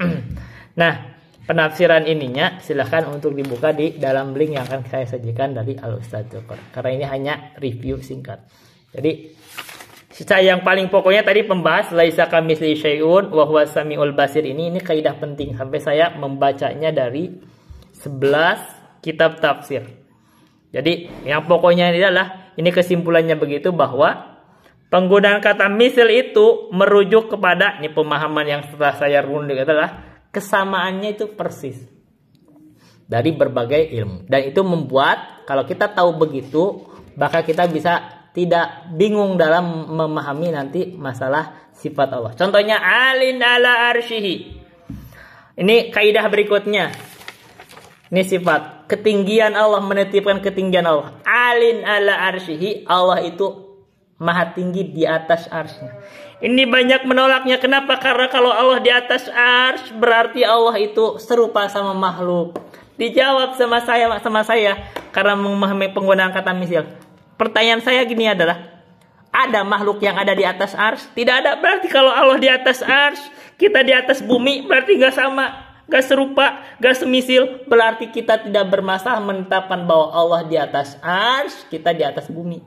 Nah, penafsiran ininya silahkan untuk dibuka di dalam link yang akan saya sajikan dari Al-Ustadz Dzokor, karena ini hanya review singkat. Jadi Sisa yang paling pokoknya tadi pembahas laisa kamitslihi syai'un wa huwas samiul basir ini kaidah penting sampai saya membacanya dari 11 kitab tafsir. Jadi yang pokoknya ini adalah ini kesimpulannya begitu bahwa penggunaan kata misal itu merujuk kepada ini pemahaman yang setelah saya runut adalah kesamaannya itu persis dari berbagai ilmu dan itu membuat kalau kita tahu begitu maka kita bisa tidak bingung dalam memahami nanti masalah sifat Allah. Contohnya alin ala arsyihi. Ini kaidah berikutnya. Ini sifat ketinggian Allah, menetapkan ketinggian Allah. Alin ala arsyihi, Allah itu maha tinggi di atas arsy-Nya. Ini banyak menolaknya. Kenapa? Karena kalau Allah di atas arsy berarti Allah itu serupa sama makhluk. Dijawab sama saya karena memahami penggunaan kata misal. Pertanyaan saya gini adalah, ada makhluk yang ada di atas arsy? Tidak ada. Berarti kalau Allah di atas arsy, kita di atas bumi, berarti nggak sama, nggak serupa, nggak semisil. Berarti kita tidak bermasalah menetapkan bahwa Allah di atas arsy, kita di atas bumi.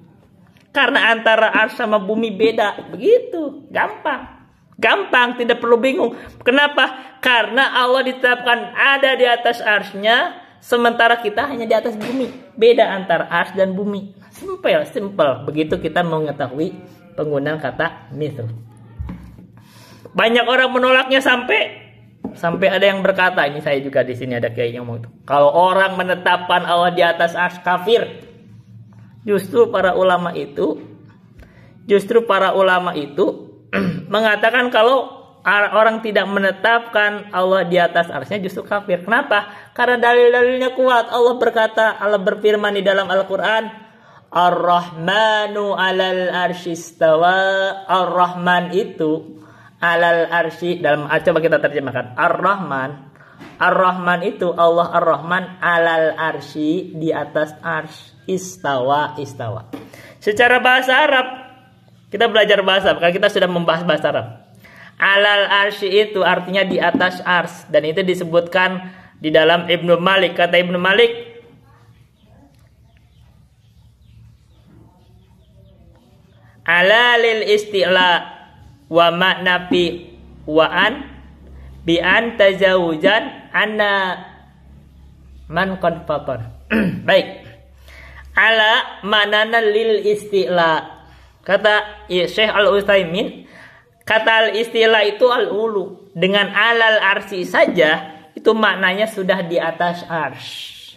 Karena antara arsy sama bumi beda. Begitu. Gampang, tidak perlu bingung. Kenapa? Karena Allah ditetapkan ada di atas arsy-Nya, sementara kita hanya di atas bumi. Beda antara arsy dan bumi. Simple. Begitu kita mengetahui penggunaan kata misal. Banyak orang menolaknya sampai ada yang berkata, ini saya juga di sini ada kayak yang ngomong itu. Kalau orang menetapkan Allah di atas arsy kafir. Justru para ulama itu mengatakan kalau orang tidak menetapkan Allah di atas arsy-Nya justru kafir. Kenapa? Karena dalil-dalilnya kuat. Allah berkata, Allah berfirman di dalam Al-Qur'an, Ar-Rahmanu 'alal arsy istawa. Ar-Rahman itu 'alal arsy dalam coba kita terjemahkan. Ar-Rahman itu Allah Ar-Rahman 'alal arsy di atas arsy. Istawa. Secara bahasa Arab kita belajar bahasa, karena kita sudah membahas bahasa Arab. 'Alal arsy itu artinya di atas arsy dan itu disebutkan di dalam Ibnu Malik. Kata Ibnu Malik, ala lil isti'la wa makna fi wa an bi an tazawujan anna man qad fatar. Baik. Ala manana lil isti'la. Kata Syekh Al-Utsaimin, kata al-isti'la itu al-ulu. Dengan alal arsy saja itu maknanya sudah di atas arsy.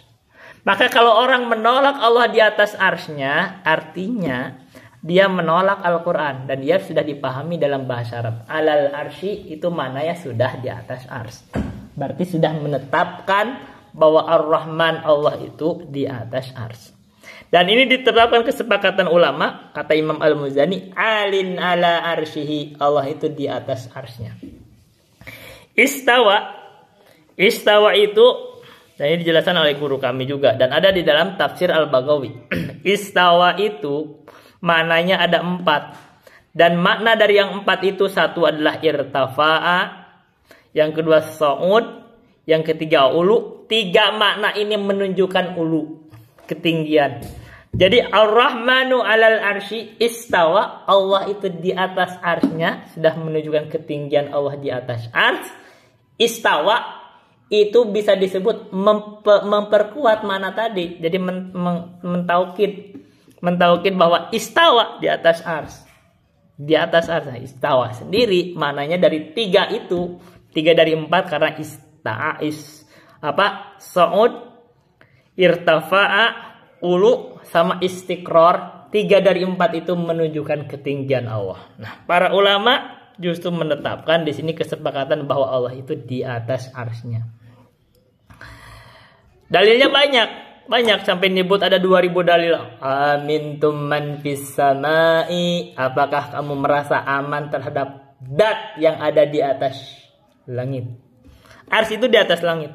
Maka kalau orang menolak Allah di atas arsy-Nya, artinya dia menolak Al-Quran dan dia sudah dipahami dalam bahasa Arab. Alal arsy itu maknanya sudah di atas arsy. Berarti sudah menetapkan bahwa Ar-Rahman Allah itu di atas arsy. Dan ini ditetapkan kesepakatan ulama, kata Imam Al-Muzani, alin ala arsyihi, Allah itu di atas arsy-Nya. Istawa itu, dan ini dijelaskan oleh guru kami juga dan ada di dalam tafsir Al-Baghawi. Istawa itu maknanya ada 4. Dan makna dari yang 4 itu, satu adalah irtafa'a, yang kedua sa'ud, yang ketiga ulu. 3 makna ini menunjukkan ulu, ketinggian. Jadi Ar-Rahmanu 'alal arsy istawa, Allah itu di atas arsy-Nya, sudah menunjukkan ketinggian Allah di atas arsy. Istawa itu bisa disebut memperkuat mana tadi. Jadi mentaukid bahwa istawa di atas arsy. Di atas arsy istawa sendiri maknanya dari 3 itu. 3 dari 4 karena sa'ud, irtafa'a, ulu sama istiqrar. 3 dari 4 itu menunjukkan ketinggian Allah. Nah, para ulama justru menetapkan di sini kesepakatan bahwa Allah itu di atas arsy-Nya. Dalilnya banyak sampai nyebut ada 2000 dalil. Amintum man fis samai, apakah kamu merasa aman terhadap zat yang ada di atas langit? Arsy itu di atas langit.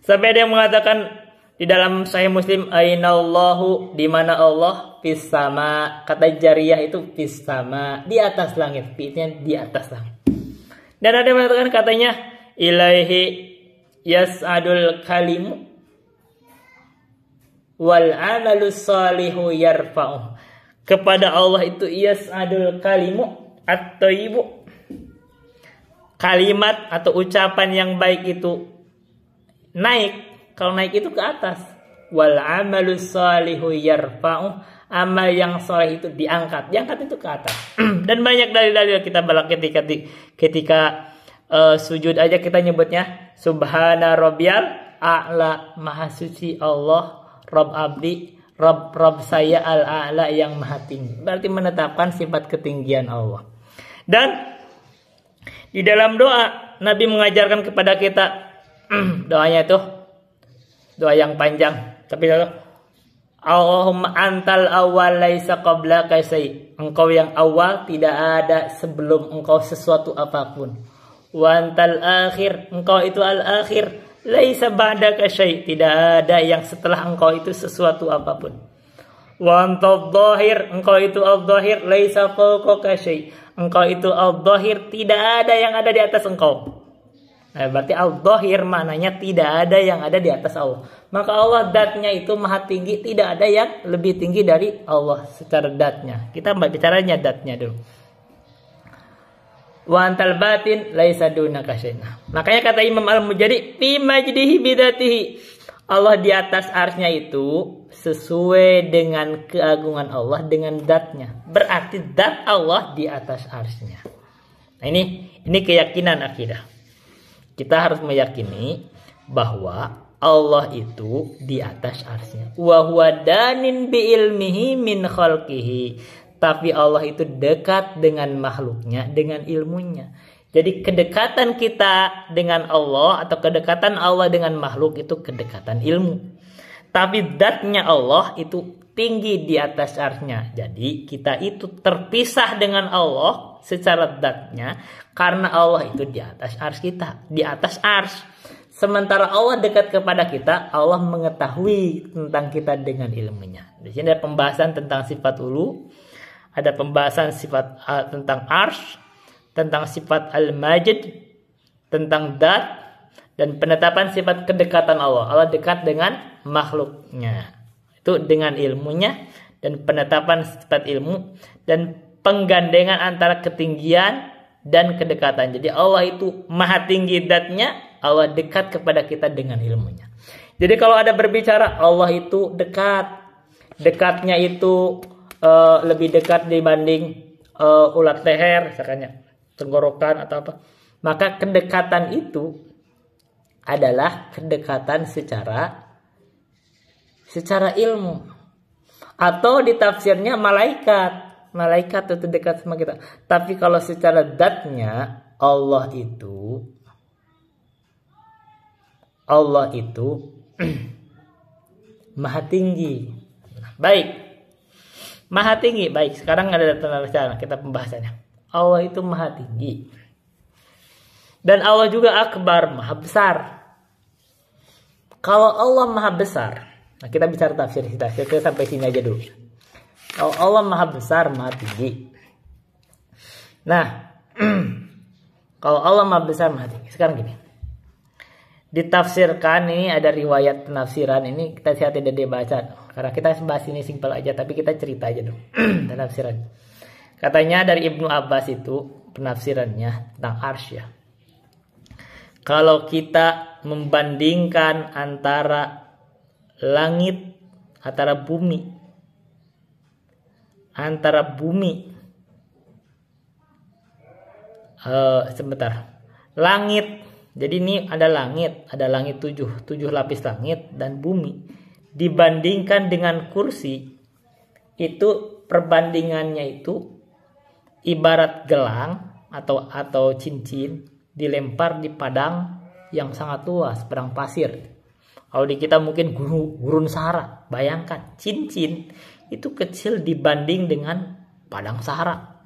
Sampai ada yang mengatakan di dalam Sahih Muslim, ainallahu, di mana Allah, fis sama. Kata jariyah itu fis sama, di atas langit. Fi'nya di atas langit. Dan ada yang mengatakan katanya ilaihi yas'adul kalimu wal amalu salihu yarfa'u. Kepada Allah itu yas'adul kalimu at-thayyibu. Kalimat atau ucapan yang baik itu naik. Kalau naik itu ke atas. Wal amalus salihu yarfa'u. Amal yang soleh itu diangkat. Diangkat itu ke atas. Dan banyak dalil-dalil kita balak ketika sujud aja kita nyebutnya subhana rabbiyal a'la. Maha suci Allah, Rabb abdi, Rabb saya al-a'la yang maha tinggi. Berarti menetapkan sifat ketinggian Allah. Dan di dalam doa Nabi mengajarkan kepada kita doanya itu doa yang panjang. Tapi Allahumma antal awal laisa qablaka syai. Engkau yang awal, tidak ada sebelum engkau sesuatu apapun. Wa antal akhir, engkau itu al-akhir. Laisa ba'daka syai, tidak ada yang setelah engkau itu sesuatu apapun. Wa antal dhahir, engkau itu al-dhahir. Laisa fawqaka syai, engkau itu al-dhahir, tidak ada yang ada di atas engkau. Nah, berarti al-dhahir maknanya tidak ada yang ada di atas Allah. Maka Allah datnya itu maha tinggi, tidak ada yang lebih tinggi dari Allah secara datnya. Kita bicaranya datnya dulu. Wa antal batin laisa dunaka syai'un. Makanya kata Imam Al-Mujadi fi majdihi bidatihi. Allah di atas arsy-Nya itu sesuai dengan keagungan Allah dengan datnya. Berarti dat Allah di atas arsy-Nya. Nah, ini keyakinan akidah. Kita harus meyakini bahwa Allah itu di atas arsy-Nya. Wa huwa danin bi ilmihi min khalqihi. Tapi Allah itu dekat dengan makhluknya, dengan ilmunya. Jadi kedekatan kita dengan Allah atau kedekatan Allah dengan makhluk itu kedekatan ilmu. Tapi datnya Allah itu tinggi di atas arsy-Nya. Jadi kita itu terpisah dengan Allah secara datnya karena Allah itu di atas arsy kita, di atas arsy. Sementara Allah dekat kepada kita, Allah mengetahui tentang kita dengan ilmunya. Di sini ada pembahasan tentang sifat ulu, ada pembahasan sifat tentang arsy, tentang sifat al-majid, tentang dat, dan penetapan sifat kedekatan Allah. Allah dekat dengan makhluknya. Itu dengan ilmunya dan penetapan sifat ilmu dan penggandengan antara ketinggian dan kedekatan. Jadi Allah itu maha tinggi datnya, Allah dekat kepada kita dengan ilmunya. Jadi kalau ada berbicara Allah itu dekat, dekatnya itu lebih dekat dibanding ulat leher, misalnya tenggorokan atau apa. Maka kedekatan itu adalah kedekatan secara ilmu. Atau ditafsirnya malaikat itu dekat sama kita. Tapi kalau secara datnya Allah itu maha tinggi. Baik. Maha tinggi. Baik, sekarang ada tanda kita pembahasannya. Allah itu maha tinggi. Dan Allah juga akbar, maha besar. Kalau Allah maha besar, nah kita bicara tafsir kita sampai sini aja dulu. Kalau Allah maha besar, maha tinggi. Nah, kalau Allah maha besar, maha tinggi. Sekarang gini. Ditafsirkan, ini ada riwayat penafsiran, ini kita tidak dibaca. Karena kita bahas ini simpel aja, tapi kita cerita aja dulu. Penafsiran. Katanya dari Ibnu Abbas itu penafsirannya tentang arsy ya. Kalau kita membandingkan antara langit, antara bumi, langit. Jadi ini ada langit 7 lapis langit dan bumi. Dibandingkan dengan kursi, itu perbandingannya itu ibarat gelang atau cincin dilempar di padang yang sangat luas, padang pasir. Kalau di kita mungkin gurun Sahara. Bayangkan cincin itu kecil dibanding dengan padang Sahara.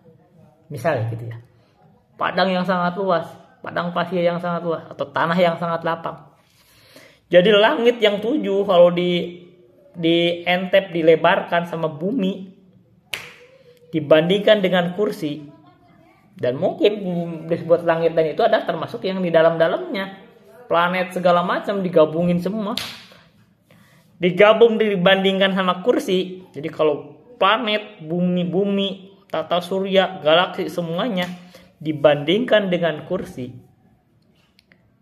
Misalnya gitu ya. Padang yang sangat luas, padang pasir yang sangat luas, atau tanah yang sangat lapang. Jadi langit yang 7 kalau dientep, dilebarkan sama bumi, dibandingkan dengan kursi, dan mungkin disebut langit dan itu ada termasuk yang di dalam-dalamnya, planet segala macam digabungin semua, digabung dibandingkan sama kursi. Jadi kalau planet, bumi, tata surya, galaksi semuanya dibandingkan dengan kursi.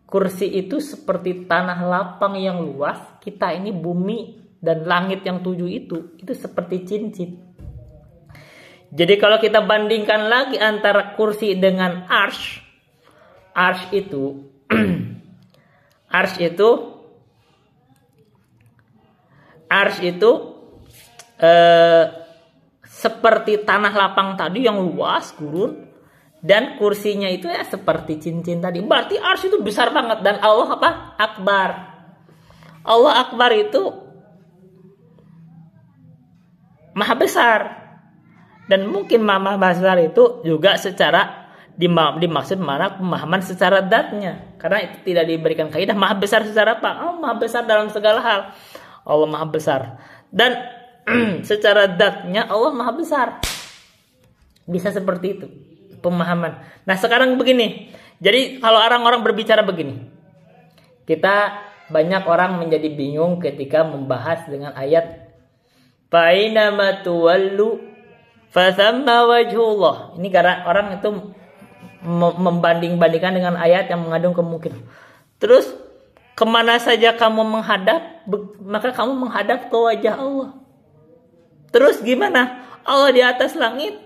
Kursi itu seperti tanah lapang yang luas, kita ini bumi dan langit yang 7 itu seperti cincin. Jadi kalau kita bandingkan lagi antara kursi dengan arsy itu seperti tanah lapang tadi yang luas gurun, dan kursinya itu ya seperti cincin tadi. Berarti arsy itu besar banget, dan Allah apa? Akbar. Allah Akbar itu maha besar. Dan mungkin maha besar itu juga secara dimaksud mana pemahaman secara zatnya, karena itu tidak diberikan kaidah. Maha besar secara apa? Oh, maha besar dalam segala hal. Allah maha besar. Dan secara zatnya Allah maha besar. Bisa seperti itu pemahaman. Nah sekarang begini. Jadi kalau orang-orang berbicara begini, kita banyak orang menjadi bingung ketika membahas dengan ayat Fainama tuwallu fathamma wajhullah. Ini karena orang itu membanding-bandingkan dengan ayat yang mengandung kemungkinan. Terus kemana saja kamu menghadap, maka kamu menghadap ke wajah Allah. Terus gimana? Allah di atas langit.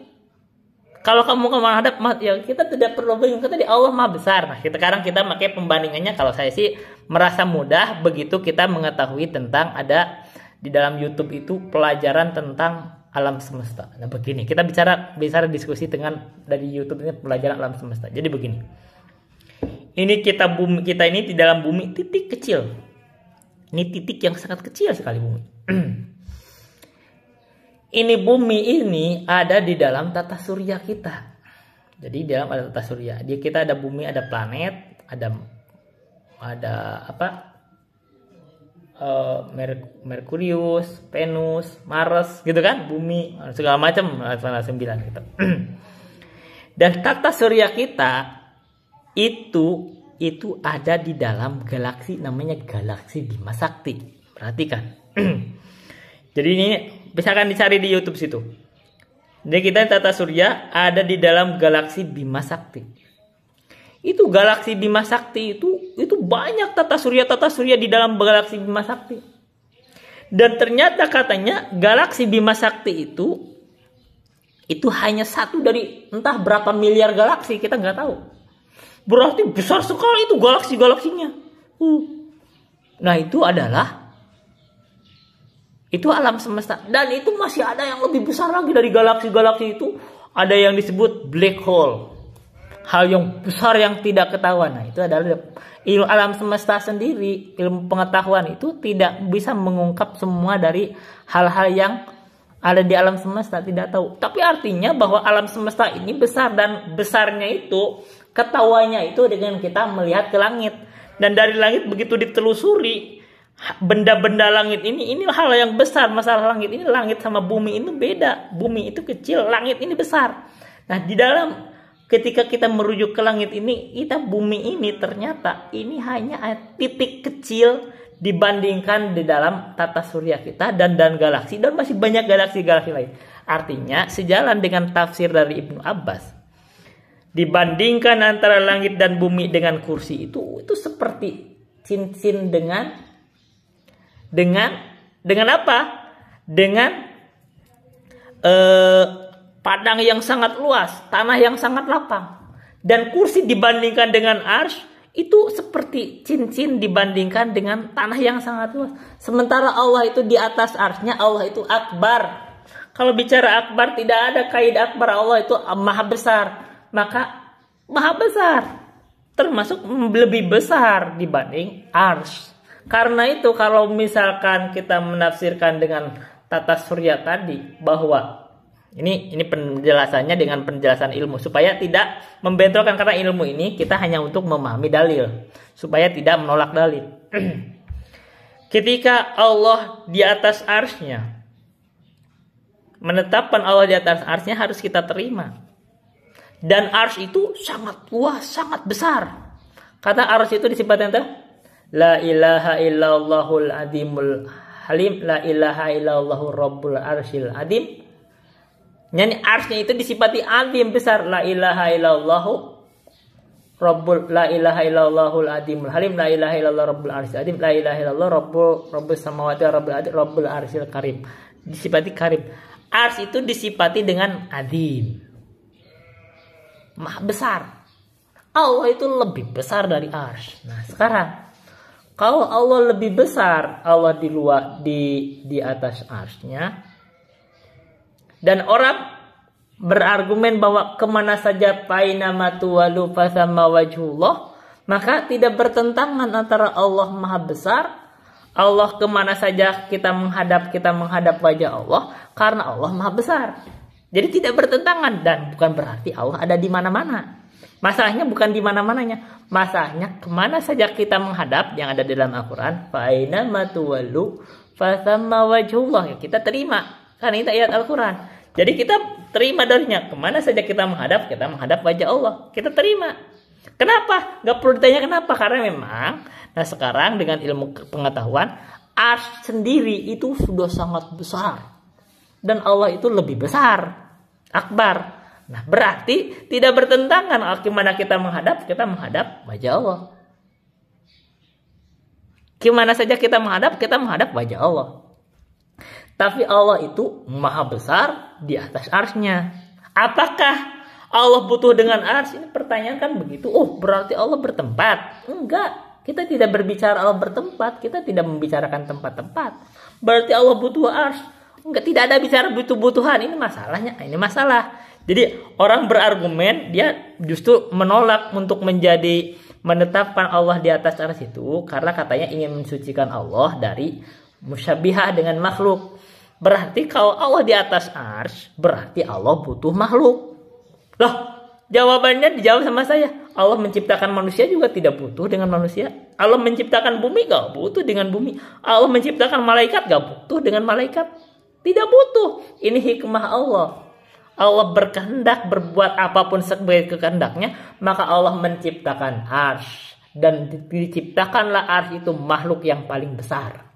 Kalau kamu menghadap, ya kita tidak perlu bingung. Tadi Allah maha besar. Nah sekarang kita pakai pembandingannya. Kalau saya sih merasa mudah begitu kita mengetahui tentang ada di dalam YouTube itu pelajaran tentang alam semesta. Nah begini, kita bicara diskusi dengan dari YouTube ini pelajaran alam semesta. Jadi begini. Ini bumi kita ini di dalam bumi titik kecil. Ini titik yang sangat kecil sekali bumi. Ini bumi ini ada di dalam tata surya kita. Jadi di dalam ada tata surya. Kita ada bumi, ada planet, ada apa? Merkurius, Venus, Mars, gitu kan, bumi, segala macam, 9 gitu. Dan tata surya kita itu ada di dalam galaksi namanya galaksi Bima Sakti. Perhatikan. Jadi ini bisa kan dicari di YouTube situ. Jadi kita tata surya ada di dalam galaksi Bima Sakti. Itu galaksi Bima Sakti itu banyak tata surya di dalam galaksi Bima Sakti. Dan ternyata katanya galaksi Bima Sakti itu hanya satu dari entah berapa miliar galaksi, kita nggak tahu. Berarti besar sekali itu galaksi-galaksinya. Nah itu alam semesta, dan itu masih ada yang lebih besar lagi dari galaksi-galaksi itu. Ada yang disebut black hole. Hal yang besar yang tidak ketahuan. Nah, itu adalah ilmu alam semesta sendiri. Ilmu pengetahuan itu tidak bisa mengungkap semua dari hal-hal yang ada di alam semesta, tidak tahu. Tapi artinya bahwa alam semesta ini besar, dan besarnya itu ketahuannya itu dengan kita melihat ke langit. Dan dari langit begitu ditelusuri, benda-benda langit ini hal yang besar. Masalah langit ini, langit sama bumi itu beda. Bumi itu kecil, langit ini besar. Nah, di dalam ketika kita merujuk ke langit ini, bumi ini ternyata ini hanya titik kecil dibandingkan di dalam tata surya kita dan galaksi, dan masih banyak galaksi-galaksi lain. Artinya sejalan dengan tafsir dari Ibnu Abbas, dibandingkan antara langit dan bumi dengan kursi itu seperti cincin dengan apa? Dengan padang yang sangat luas, tanah yang sangat lapang. Dan kursi dibandingkan dengan arsy itu seperti cincin dibandingkan dengan tanah yang sangat luas. Sementara Allah itu di atas arsy-nya, Allah itu akbar. Kalau bicara akbar, tidak ada kaidah akbar. Allah itu maha besar. Maka maha besar, termasuk lebih besar dibanding arsy. Karena itu kalau misalkan kita menafsirkan dengan tata surya tadi, bahwa ini penjelasannya dengan penjelasan ilmu supaya tidak membentrokkan, karena ilmu ini kita hanya untuk memahami dalil supaya tidak menolak dalil. Ketika Allah di atas arsy-nya, menetapkan Allah di atas arsy-nya harus kita terima. Dan arsy itu sangat luas, sangat besar. Kata arsy itu disifatkan tuh, la ilaha illallahul azimul halim, la ilaha illallahur rabbul arsyil azim. Yani arsy itu disifati azim besar. La ilaha illallahu Rabbul la ilaha illallahul azimul halim, la ilaha illallah rabbul arsyil azim, la ilaha illallah rabbus samawati rabbul arsyil karim. Disifati karim. Arsy itu disifati dengan azim. Maha besar. Allah itu lebih besar dari arsy. Nah, sekarang kalau Allah lebih besar, Allah di atas arsy-nya, dan orang berargumen bahwa kemana saja painama tuwalu fasamma wajhullah, maka tidak bertentangan antara Allah Maha Besar, Allah kemana saja kita menghadap wajah Allah, karena Allah Maha Besar. Jadi tidak bertentangan, dan bukan berarti Allah ada di mana-mana. Masalahnya bukan di mana-mananya, masalahnya kemana saja kita menghadap yang ada di dalam Al-Quran, painama tuwalu fasamma wajhullah, ya kita terima, kan itu ayat Al-Quran. Jadi kita terima darinya. Kemana saja kita menghadap wajah Allah. Kita terima. Kenapa? Gak perlu ditanya kenapa. Karena memang, nah sekarang dengan ilmu pengetahuan, arsy sendiri itu sudah sangat besar. Dan Allah itu lebih besar. Akbar. Nah berarti tidak bertentangan. Kemana kita menghadap wajah Allah. Kemana saja kita menghadap wajah Allah. Tapi Allah itu maha besar di atas arsy-nya. Apakah Allah butuh dengan arsy? Ini pertanyaan kan begitu. Oh, berarti Allah bertempat. Enggak. Kita tidak berbicara Allah bertempat. Kita tidak membicarakan tempat-tempat. Berarti Allah butuh arsy. Enggak, tidak ada bicara butuh-butuhan. Ini masalahnya. Ini masalah. Jadi orang berargumen, dia justru menolak untuk menetapkan Allah di atas arsy itu. Karena katanya ingin mensucikan Allah dari musyabihah dengan makhluk. Berarti kalau Allah di atas arsy, berarti Allah butuh makhluk. Loh, jawabannya dijawab sama saya. Allah menciptakan manusia juga tidak butuh dengan manusia. Allah menciptakan bumi gak butuh dengan bumi. Allah menciptakan malaikat gak butuh dengan malaikat. Tidak butuh. Ini hikmah Allah. Allah berkehendak berbuat apapun sebagai kehendaknya, maka Allah menciptakan arsy. Dan diciptakanlah arsy itu makhluk yang paling besar.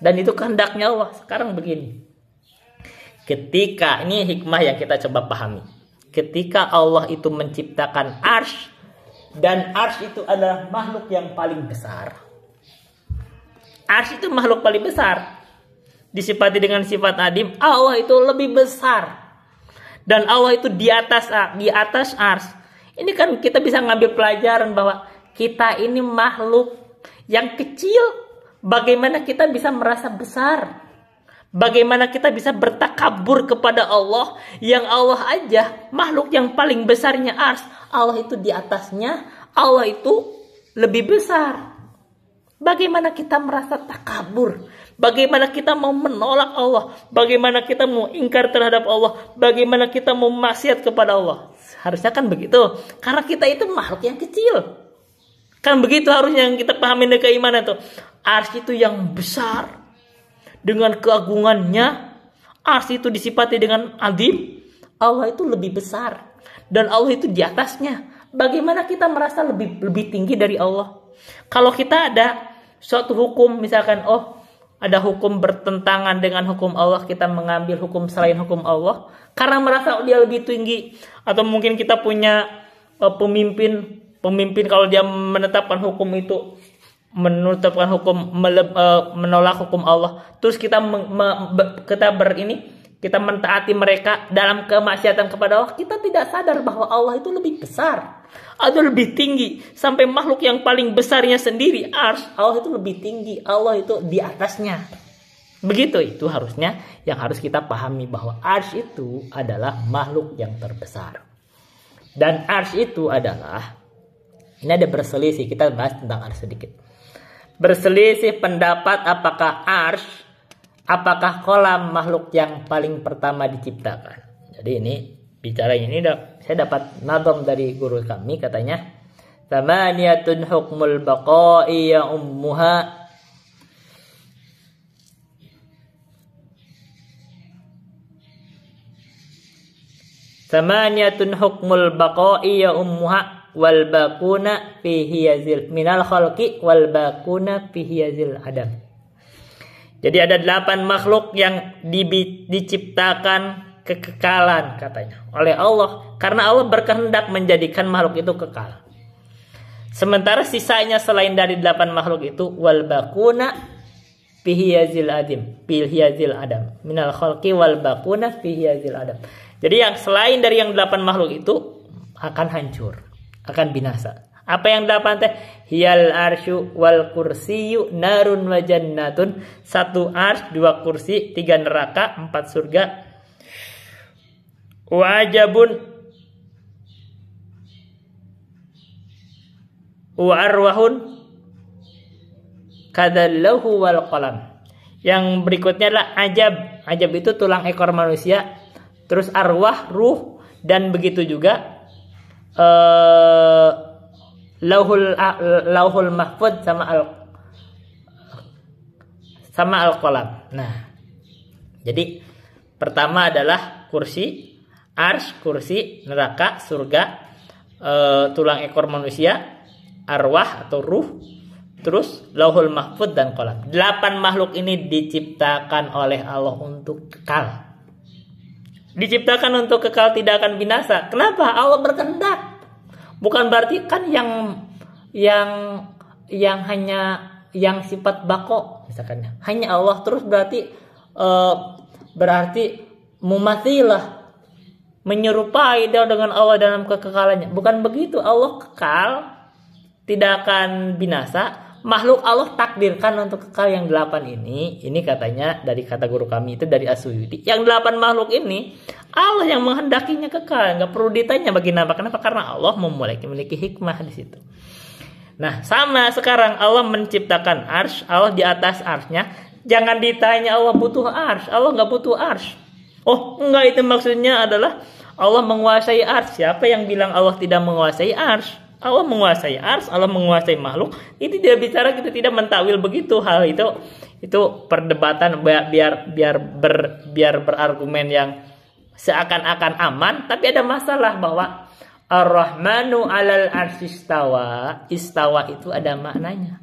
Dan itu kehendaknya Allah. Sekarang begini. Ketika, ini hikmah yang kita coba pahami. Ketika Allah itu menciptakan arsy, dan arsy itu adalah makhluk yang paling besar. Arsy itu makhluk paling besar. Disifati dengan sifat adim, Allah itu lebih besar. Dan Allah itu di atas arsy. Ini kan kita bisa ngambil pelajaran bahwa kita ini makhluk yang kecil. Bagaimana kita bisa merasa besar? Bagaimana kita bisa bertakabur kepada Allah, yang Allah aja makhluk yang paling besarnya arsy, Allah itu di atasnya, Allah itu lebih besar. Bagaimana kita merasa takabur? Bagaimana kita mau menolak Allah? Bagaimana kita mau ingkar terhadap Allah? Bagaimana kita mau maksiat kepada Allah? Harusnya kan begitu. Karena kita itu makhluk yang kecil. Kan begitu harusnya yang kita pahami dari keimanan tuh. Arsy itu yang besar. Dengan keagungannya. Arsy itu disifati dengan azim. Allah itu lebih besar. Dan Allah itu di atasnya. Bagaimana kita merasa lebih tinggi dari Allah? Kalau kita ada suatu hukum, misalkan, ada hukum bertentangan dengan hukum Allah, kita mengambil hukum selain hukum Allah. Karena merasa dia lebih tinggi. Atau mungkin kita punya pemimpin kalau dia menetapkan hukum itu, menolak hukum Allah, terus kita mentaati mereka dalam kemaksiatan kepada Allah, kita tidak sadar bahwa Allah itu lebih besar atau lebih tinggi, sampai makhluk yang paling besarnya sendiri arsy, Allah itu lebih tinggi, Allah itu di atasnya. Begitu, itu harusnya yang harus kita pahami, bahwa arsy itu adalah makhluk yang terbesar. Dan arsy itu adalah, ini ada berselisih, kita bahas tentang arsy sedikit. Berselisih pendapat apakah kolam makhluk yang paling pertama diciptakan. Jadi ini bicara ini saya dapat nadom dari guru kami, katanya thamaniyatun hukmul baqa'i ya ummuha. Thamaniyatun hukmul baqa'i ya ummuha wal bakuna fihi yazil minal khalqi wal bakuna fihi yazil adam. Jadi ada 8 makhluk yang diciptakan kekekalan katanya oleh Allah, karena Allah berkehendak menjadikan makhluk itu kekal. Sementara sisanya selain dari 8 makhluk itu, wal bakuna fihiyazil adam minal khalqi wal bakuna fihiyazil adam. Jadi yang selain dari yang 8 makhluk itu akan hancur, akan binasa. Apa yang 8 teh? Hiyal arsyu wal kursiyu narun wa jannatun. 1 ars, 2 kursi, 3 neraka, 4 surga. Wa ajabun wa arwahun kadallahu wal qalam. Yang berikutnya adalah ajab. Ajab itu tulang ekor manusia. Terus arwah, ruh, dan begitu juga lauhul mahfud sama al-qalam. Nah, jadi pertama adalah kursi, ars, kursi, neraka, surga, tulang ekor manusia, arwah atau ruh, terus lauhul mahfud dan qalam. 8 makhluk ini diciptakan oleh Allah untuk kekal. Diciptakan untuk kekal, tidak akan binasa. Kenapa? Allah berkehendak. Bukan berarti kan yang hanya yang sifat bako misalkan hanya Allah terus berarti mumathilah, menyerupai dengan Allah dalam kekekalannya. Bukan begitu. Allah kekal, tidak akan binasa. Makhluk Allah takdirkan untuk kekal yang 8 ini. Ini katanya dari kata guru kami itu dari As-Suyuti. Yang 8 makhluk ini Allah yang menghendakinya kekal. Nggak perlu ditanya bagaimana. Kenapa? Karena Allah memiliki hikmah di situ. Nah, sama sekarang Allah menciptakan arsy, Allah di atas arsy-nya. Jangan ditanya Allah butuh arsy. Allah nggak butuh arsy. Oh, enggak, itu maksudnya adalah Allah menguasai arsy. Siapa yang bilang Allah tidak menguasai arsy? Allah menguasai ars, Allah menguasai makhluk. Itu tidak bicara, kita tidak mentakwil begitu. Hal itu perdebatan biar berargumen yang seakan-akan aman, tapi ada masalah bahwa Ar-Rahmanu 'alal arsy istawa. Istawa itu ada maknanya.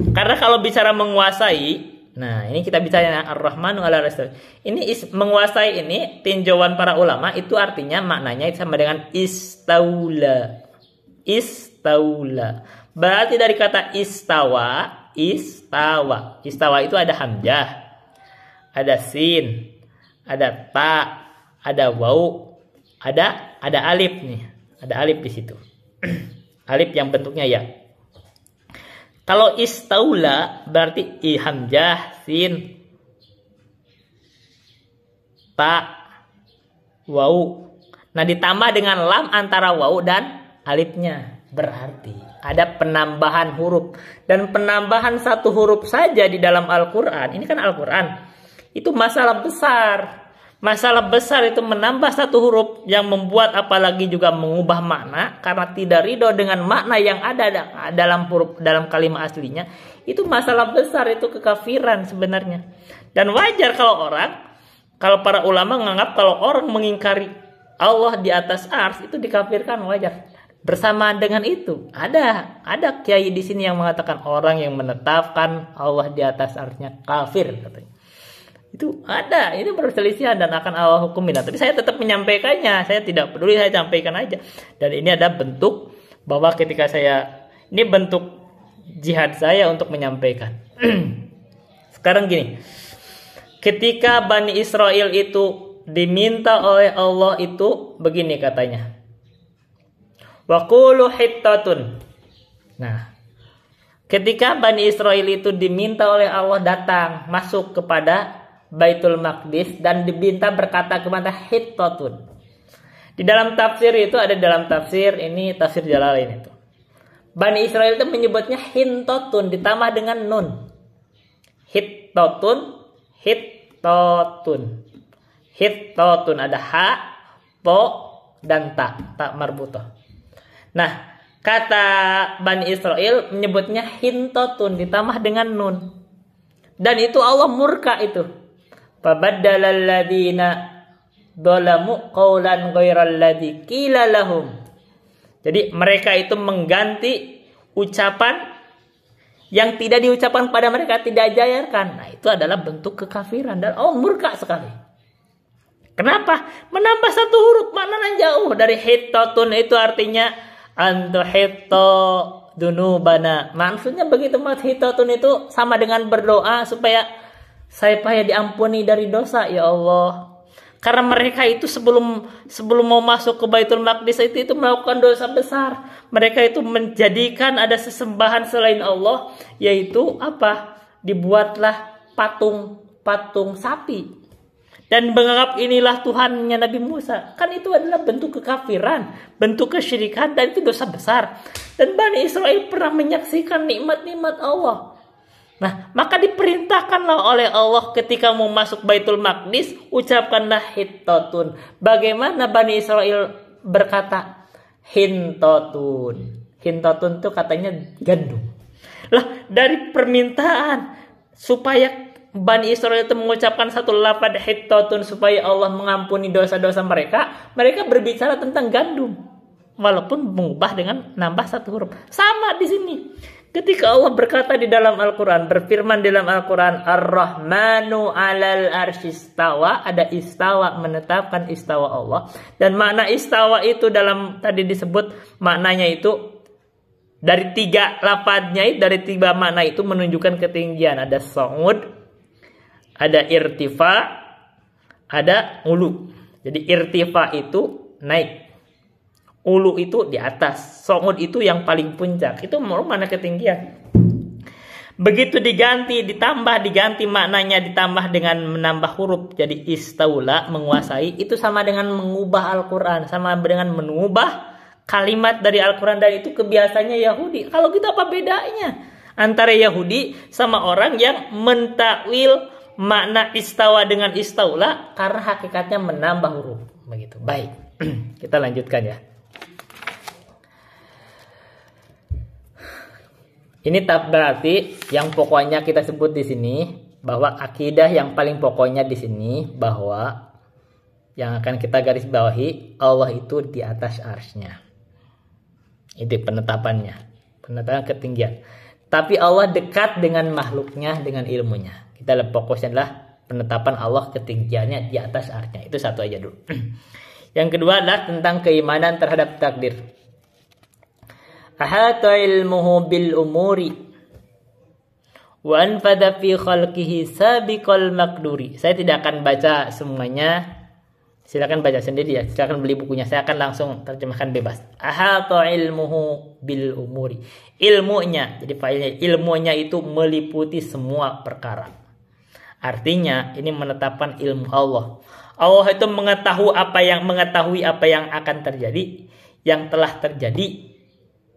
Karena kalau bicara menguasai, nah ini kita bicara Ar-Rahmanu 'alal arsy. Ini menguasai ini tinjauan para ulama itu artinya maknanya sama dengan istaula. Istaula. Berarti dari kata istawa. Istawa itu ada hamzah, ada sin, ada ta, ada waw, ada alif nih. Ada alif di situ. Alif yang bentuknya ya. Kalau istaula berarti hamzah, sin, ta, waw. Nah, ditambah dengan lam antara waw dan alifnya, berarti ada penambahan huruf. Dan penambahan 1 huruf saja di dalam Al-Quran, ini kan Al-Quran, itu masalah besar. Masalah besar itu menambah 1 huruf yang membuat apalagi juga mengubah makna karena tidak ridho dengan makna yang ada dalam kalimat aslinya. Itu masalah besar, itu kekafiran sebenarnya. Dan wajar kalau para ulama menganggap kalau orang mengingkari Allah di atas ars itu dikafirkan, wajar. Bersamaan dengan itu ada kiai di sini yang mengatakan orang yang menetapkan Allah di atas arsy-nya kafir katanya. Itu ada, ini perselisihan dan akan Allah hukumin. Tapi saya tetap menyampaikannya, saya tidak peduli, saya sampaikan aja. Dan ini ada bentuk bahwa ketika ini bentuk jihad saya untuk menyampaikan. Sekarang gini, ketika Bani Israel itu diminta oleh Allah itu begini katanya. Wa qulu hittatun. Nah, ketika Bani Israel itu diminta oleh Allah datang masuk kepada Baitul Maqdis dan diminta berkata kepada hittatun. Di dalam tafsir itu ada dalam tafsir ini tafsir Jalalain itu. Bani Israel itu menyebutnya hintatun ditambah dengan nun. Hittatun. Hittatun ada ha, to dan ta marbutah. Nah, kata Bani Israel menyebutnya hintatun ditambah dengan nun. Dan itu Allah murka itu. Fabaddalal ladzina dzalamu qaulan ghairal ladzi qila lahum. Jadi mereka itu mengganti ucapan yang tidak diucapkan pada mereka, tidak diajarkan. Nah, itu adalah bentuk kekafiran dan Allah murka sekali. Kenapa? Menambah satu huruf, maknanya jauh dari hittatun itu artinya antuhitto dunubana. Maksudnya begitu, hittatun itu sama dengan berdoa supaya saya diampuni dari dosa ya Allah. Karena mereka itu sebelum mau masuk ke Baitul Maqdis itu melakukan dosa besar. Mereka itu menjadikan ada sesembahan selain Allah, yaitu apa? Dibuatlah patung sapi. Dan menganggap inilah Tuhannya Nabi Musa. Kan itu adalah bentuk kekafiran, bentuk kesyirikan, dan itu dosa besar. Dan Bani Israel pernah menyaksikan nikmat-nikmat Allah. Nah, maka diperintahkanlah oleh Allah ketika mau masuk Baitul Maqdis, ucapkanlah hittatun. Bagaimana Bani Israel berkata? Hintatun. Hintatun itu katanya gandum. Lah, dari permintaan supaya Bani Israel itu mengucapkan satu lafaz hittatun supaya Allah mengampuni dosa-dosa mereka, mereka berbicara tentang gandum. Walaupun mengubah dengan nambah satu huruf. Sama di sini. Ketika Allah berkata di dalam Al-Quran, berfirman di dalam Al-Quran, Ar-Rahmanu 'alal arsyistawa, ada istawa, menetapkan istawa Allah. Dan makna istawa itu dalam tadi disebut maknanya itu dari tiga lafadznya, dari tiga makna itu menunjukkan ketinggian. Ada sa'ud, ada irtifa, ada ulu. Jadi irtifa itu naik, ulu itu di atas, sa'ud itu yang paling puncak. Itu mana ketinggian. Begitu diganti maknanya, ditambah dengan menambah huruf. Jadi istaula, menguasai, itu sama dengan mengubah Al-Quran, sama dengan mengubah kalimat dari Al-Quran. Dan itu kebiasaannya Yahudi. Kalau kita apa bedanya antara Yahudi sama orang yang mentakwil makna istawa dengan istaula karena hakikatnya menambah huruf. Begitu. Baik. Kita lanjutkan ya. Ini tak berarti yang pokoknya kita sebut di sini bahwa akidah yang paling pokoknya di sini bahwa yang akan kita garis bawahi, Allah itu di atas arsy-Nya. Itu penetapan ketinggian. Tapi Allah dekat dengan makhluknya dengan ilmunya. Kita fokusnya adalah penetapan Allah ketinggiannya di atas arsy-Nya. Itu satu aja dulu. Yang kedua adalah tentang keimanan terhadap takdir. Ahata ilmuhu bil umuri wa anfadha fi khalqihi sabiqal maqduri. Saya tidak akan baca semuanya. Silakan baca sendiri ya. Silakan beli bukunya. Saya akan langsung terjemahkan bebas. Ahata ilmuhu bil umuri. Ilmunya, jadi failnya ilmunya itu meliputi semua perkara. Artinya ini menetapkan ilmu Allah. Allah itu mengetahui apa yang akan terjadi, yang telah terjadi.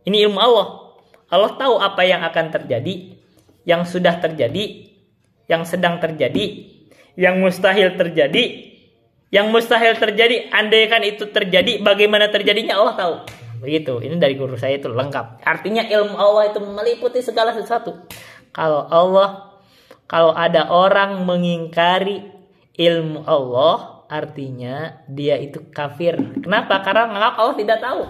Ini ilmu Allah. Allah tahu apa yang akan terjadi, yang sudah terjadi, yang sedang terjadi, yang mustahil terjadi. Yang mustahil terjadi, andaikan itu terjadi, bagaimana terjadinya Allah tahu. Begitu. Ini dari guru saya itu lengkap. Artinya ilmu Allah itu meliputi segala sesuatu. Kalau ada orang mengingkari ilmu Allah, artinya dia itu kafir. Kenapa? Karena menganggap Allah tidak tahu.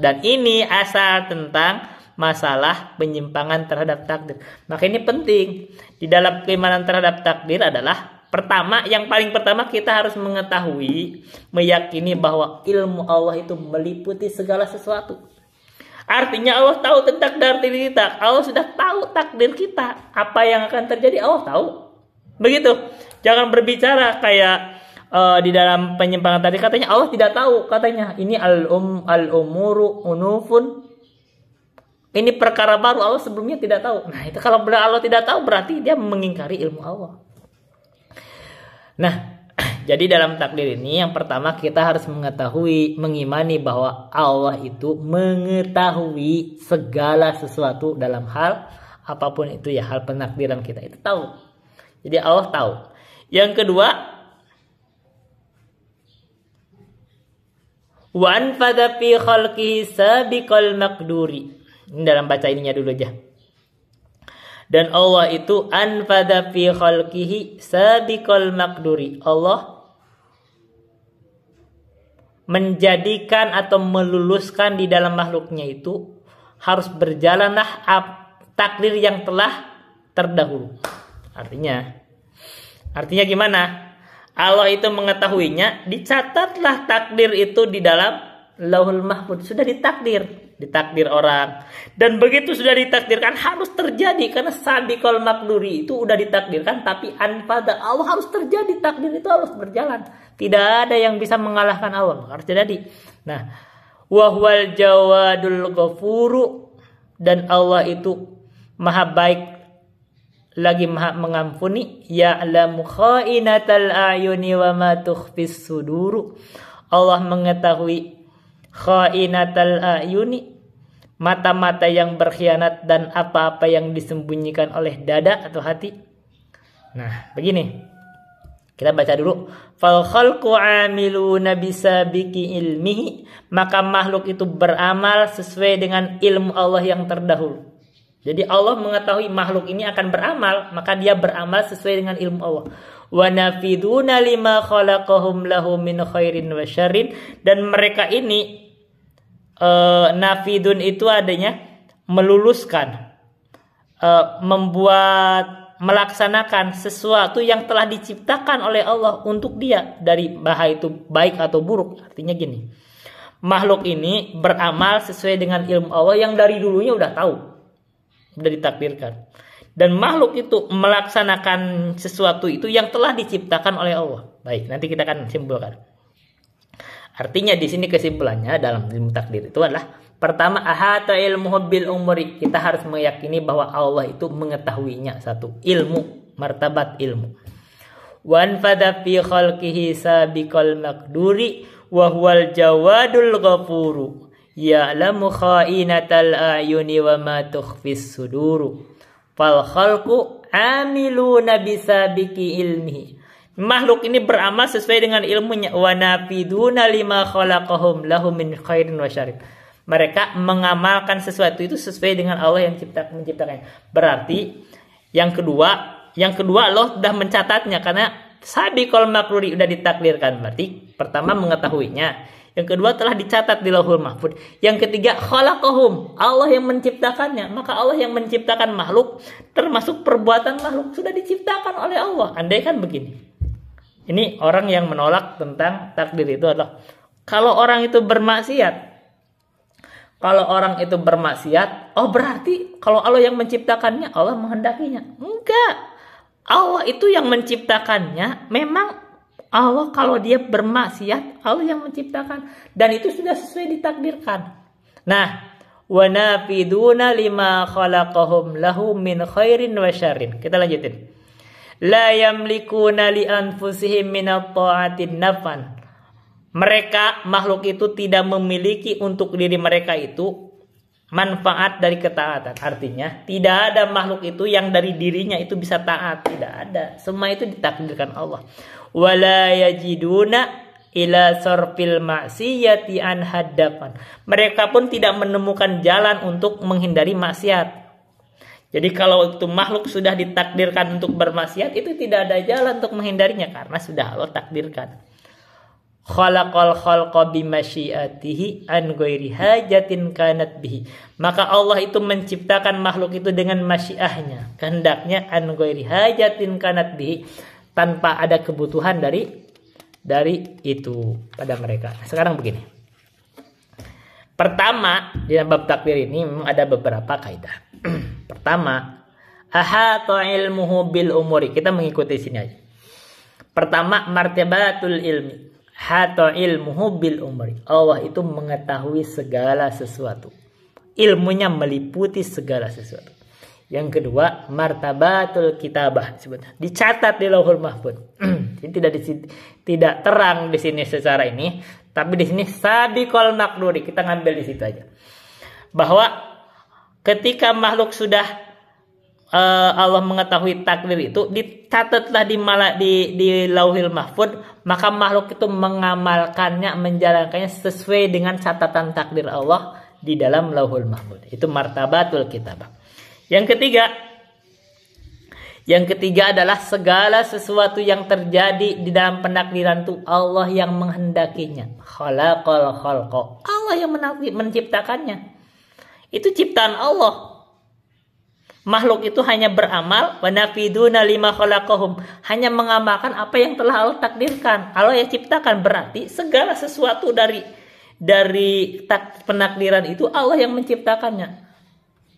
Dan ini asal tentang masalah penyimpangan terhadap takdir. Maka ini penting. Di dalam keimanan terhadap takdir adalah pertama, yang paling pertama kita harus mengetahui, meyakini bahwa ilmu Allah itu meliputi segala sesuatu. Artinya Allah tahu tentang takdir kita. Allah sudah tahu takdir kita. Apa yang akan terjadi Allah tahu. Begitu. Jangan berbicara kayak di dalam penyimpangan tadi katanya Allah tidak tahu, katanya ini al-umuru unufun, ini perkara baru, Allah sebelumnya tidak tahu. Nah itu kalau Allah tidak tahu berarti dia mengingkari ilmu Allah. Nah jadi dalam takdir ini yang pertama kita harus mengetahui, mengimani bahwa Allah itu mengetahui segala sesuatu dalam hal apapun itu ya, hal penakdiran kita itu tahu. Jadi Allah tahu. Yang kedua, wa anfadha fi khalqihi sabiqal maqduri. Ini dalam baca ininya dulu aja. Dan Allah itu anfadha fi khalqihi sabiqal maqduri. Allah menjadikan atau meluluskan di dalam makhluknya itu harus berjalanlah takdir yang telah terdahulu. Artinya gimana? Allah itu mengetahuinya, dicatatlah takdir itu di dalam Lauhul Mahfuz. Sudah ditakdir orang. Dan begitu sudah ditakdirkan harus terjadi, karena sabiqul maqduri itu udah ditakdirkan, tapi anfada Allah harus terjadi, takdir itu harus berjalan. Tidak ada yang bisa mengalahkan Allah, harus terjadi. Nah, wa huwal jawadul ghafuru, dan Allah itu maha baik lagi maha mengampuni. Ya'lamu kha'inatal a'yuni wa ma tukhfis suduru. Allah mengetahui kha'inatal a'yuni, mata-mata yang berkhianat dan apa-apa yang disembunyikan oleh dada atau hati. Nah, begini. Kita baca dulu. Fal khalqu 'amiluna bisabiqi ilmihi, maka makhluk itu beramal sesuai dengan ilmu Allah yang terdahulu. Jadi Allah mengetahui makhluk ini akan beramal, maka dia beramal sesuai dengan ilmu Allah. Wa nafiduna lima khalaqahum lahu min khairin wa syarrin, dan mereka ini nafidun itu adanya meluluskan, melaksanakan sesuatu yang telah diciptakan oleh Allah untuk dia, dari bahaya itu baik atau buruk. Artinya gini, makhluk ini beramal sesuai dengan ilmu Allah yang dari dulunya udah tahu, sudah ditakdirkan. Dan makhluk itu melaksanakan sesuatu itu yang telah diciptakan oleh Allah. Baik, nanti kita akan simpulkan. Artinya di sini kesimpulannya dalam ilmu takdir itu adalah, pertama, ahata ilmuhu bil umuri. Kita harus meyakini bahwa Allah itu mengetahuinya, satu, ilmu, martabat ilmu. Wan fadha fi khalqihi sabiqal maqduri wa huwal jawadul ghafuru. Ya'lamu kha'inatal a'yuni wa ma tukhfis suduru. Fal khalqu 'amiluna bisabiqi ilmihi. Makhluk ini beramal sesuai dengan ilmunya. Wa nafiduna lima khalaqahum lahu min khairin wa syarrin. Mereka mengamalkan sesuatu itu sesuai dengan Allah yang menciptakannya. Berarti yang kedua Allah sudah mencatatnya, karena sabiqul maqduri sudah ditakdirkan. Berarti pertama mengetahuinya. Yang kedua telah dicatat di Lauhul Mahfuz. Yang ketiga khalaqahum, Allah yang menciptakannya. Maka Allah yang menciptakan makhluk, termasuk perbuatan makhluk sudah diciptakan oleh Allah. Andai kan begini. Ini orang yang menolak tentang takdir itu adalah, kalau orang itu bermaksiat, oh berarti kalau Allah yang menciptakannya, Allah menghendakinya. Enggak. Allah itu yang menciptakannya. Memang Allah kalau dia bermaksiat, Allah yang menciptakan, dan itu sudah sesuai ditakdirkan. Nah, wa nafiduna lima khalaqahum lahu min khairin wa syarrin. Kita lanjutin. La yamlikuna li anfusihim min at-ta'atin nafan. Mereka makhluk itu tidak memiliki untuk diri mereka itu manfaat dari ketaatan. Artinya tidak ada makhluk itu yang dari dirinya itu bisa taat, tidak ada. Semua itu ditakdirkan Allah. Wala yajiduna ila sarfil ma'siyati an haddapan. Mereka pun tidak menemukan jalan untuk menghindari maksiat. Jadi kalau itu makhluk sudah ditakdirkan untuk bermaksiat, itu tidak ada jalan untuk menghindarinya, karena sudah Allah takdirkan. Khalaqal khalqa bimasyiatihi an ghairi hajatin kanat bihi. Maka Allah itu menciptakan makhluk itu dengan masyiahnya, kehendaknya, an ghairi hajatin kanat bihi, tanpa ada kebutuhan dari itu pada mereka. Sekarang begini. Pertama, di bab takdir ini memang ada beberapa kaidah. Pertama, ahata ilmuhu bil umuri. Kita mengikuti sini aja. Pertama, martabatul ilmi. Hata ilmuhu bil umuri. Allah itu mengetahui segala sesuatu. Ilmunya meliputi segala sesuatu. Yang kedua, martabatul kitabah, dicatat di Lauhul Mahfuz. Tidak terang di sini secara ini, tapi di sini sabiqul maqduri. Kita ngambil di situ aja. Bahwa ketika makhluk sudah Allah mengetahui takdir itu, dicatatlah di Lauhul Mahfuz, maka makhluk itu mengamalkannya, menjalankannya sesuai dengan catatan takdir Allah di dalam Lauhul Mahfuz. Itu martabatul kitabah. Yang ketiga adalah segala sesuatu yang terjadi di dalam penakdiran itu Allah yang menghendakinya. Khalaqal khalqa. Allah yang menciptakannya. Itu ciptaan Allah. Makhluk itu hanya beramal, wa nafiduna lima khalaqahum, hanya mengamalkan apa yang telah Allah takdirkan. Allah yang ciptakan, berarti segala sesuatu dari penakdiran itu Allah yang menciptakannya.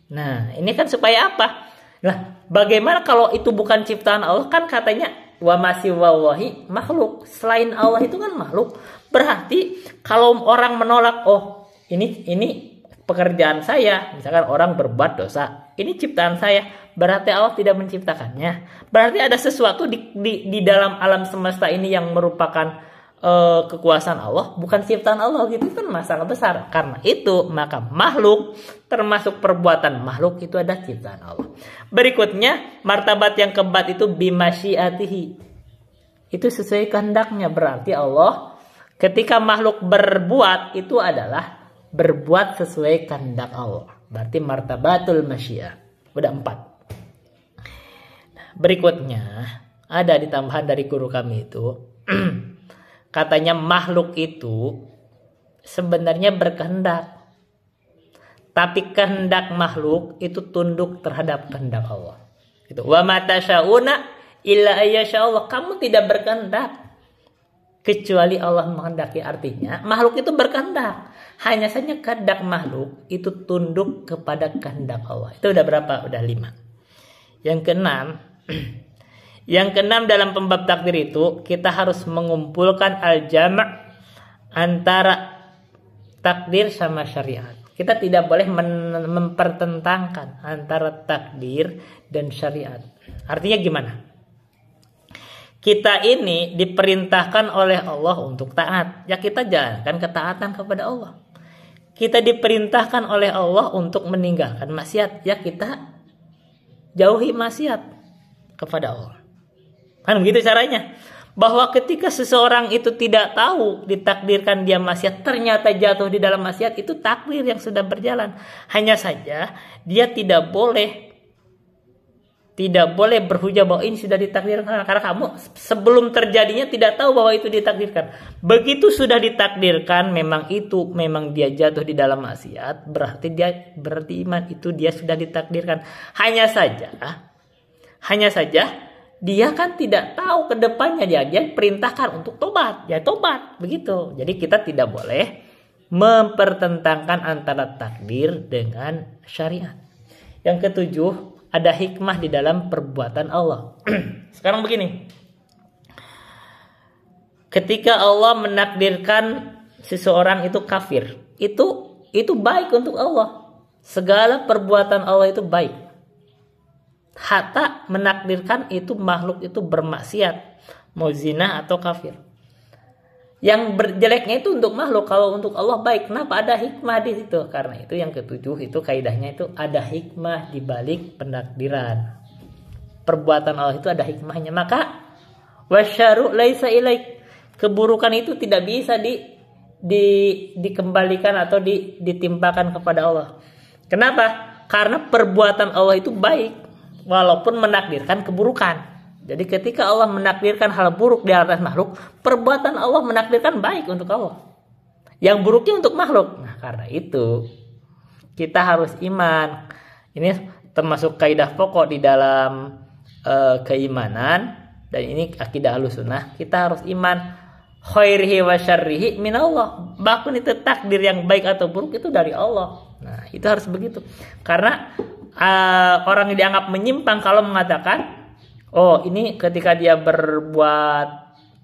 Nah, ini kan supaya apa? Nah, bagaimana kalau itu bukan ciptaan Allah? Kan katanya wa masih wallahi makhluk. Selain Allah itu kan makhluk. Berarti kalau orang menolak, oh ini pekerjaan saya, misalkan orang berbuat dosa, ini ciptaan saya, berarti Allah tidak menciptakannya. Berarti ada sesuatu di dalam alam semesta ini yang merupakan kekuasaan Allah, bukan ciptaan Allah, gitu kan masalah besar. Karena itu maka makhluk, termasuk perbuatan makhluk itu ada ciptaan Allah. Berikutnya martabat yang keempat itu bimasyiatihi, itu sesuai kehendaknya. Berarti Allah ketika makhluk berbuat itu adalah berbuat sesuai kehendak Allah. Berarti martabatul masyiah. Udah 4. Berikutnya ada ditambahan dari guru kami itu katanya makhluk itu sebenarnya berkehendak, tapi kehendak makhluk itu tunduk terhadap kehendak Allah. Itu wa ma tasyauna illa ayyasha Allah. Kamu tidak berkehendak kecuali Allah menghendaki. Artinya makhluk itu berkehendak, hanya saja kehendak makhluk itu tunduk kepada kehendak Allah. Itu udah berapa? Udah 5. Yang keenam dalam pembab takdir itu kita harus mengumpulkan al-jama' antara takdir sama syariat. Kita tidak boleh mempertentangkan antara takdir dan syariat. Artinya gimana? Kita ini diperintahkan oleh Allah untuk taat, ya kita jalankan ketaatan kepada Allah. Kita diperintahkan oleh Allah untuk meninggalkan maksiat, ya kita jauhi maksiat kepada Allah. Kan begitu caranya. Bahwa ketika seseorang itu tidak tahu ditakdirkan dia maksiat, ternyata jatuh di dalam maksiat, itu takdir yang sudah berjalan. Hanya saja dia tidak boleh berhujah bahwa ini sudah ditakdirkan, karena kamu sebelum terjadinya tidak tahu bahwa itu ditakdirkan. Begitu sudah ditakdirkan memang dia jatuh di dalam maksiat, berarti iman itu dia sudah ditakdirkan. Hanya saja dia kan tidak tahu ke depannya, dia perintahkan untuk tobat, ya tobat begitu. Jadi kita tidak boleh mempertentangkan antara takdir dengan syariat. Yang ketujuh, ada hikmah di dalam perbuatan Allah. Sekarang begini. Ketika Allah menakdirkan seseorang itu kafir, itu baik untuk Allah. Segala perbuatan Allah itu baik. Hatta menakdirkan itu makhluk itu bermaksiat, mau zina atau kafir. Yang jeleknya itu untuk makhluk, kalau untuk Allah baik. Kenapa? Ada hikmah di situ. Karena itu yang ketujuh itu kaidahnya itu ada hikmah di balik pentakdiran. Perbuatan Allah itu ada hikmahnya. Maka wasyaru laisa ilaik, keburukan itu tidak bisa dikembalikan atau ditimpakan kepada Allah. Kenapa? Karena perbuatan Allah itu baik walaupun menakdirkan keburukan. Jadi ketika Allah menakdirkan hal buruk di atas makhluk, perbuatan Allah menakdirkan baik untuk Allah. Yang buruknya untuk makhluk. Nah, karena itu kita harus iman. Ini termasuk kaidah pokok di dalam keimanan, dan ini akidah Ahlussunnah. Kita harus iman khairihi wa syarrihi minallah. Bahkan itu takdir yang baik atau buruk itu dari Allah. Nah, itu harus begitu. Karena orang yang dianggap menyimpang kalau mengatakan, oh ini ketika dia berbuat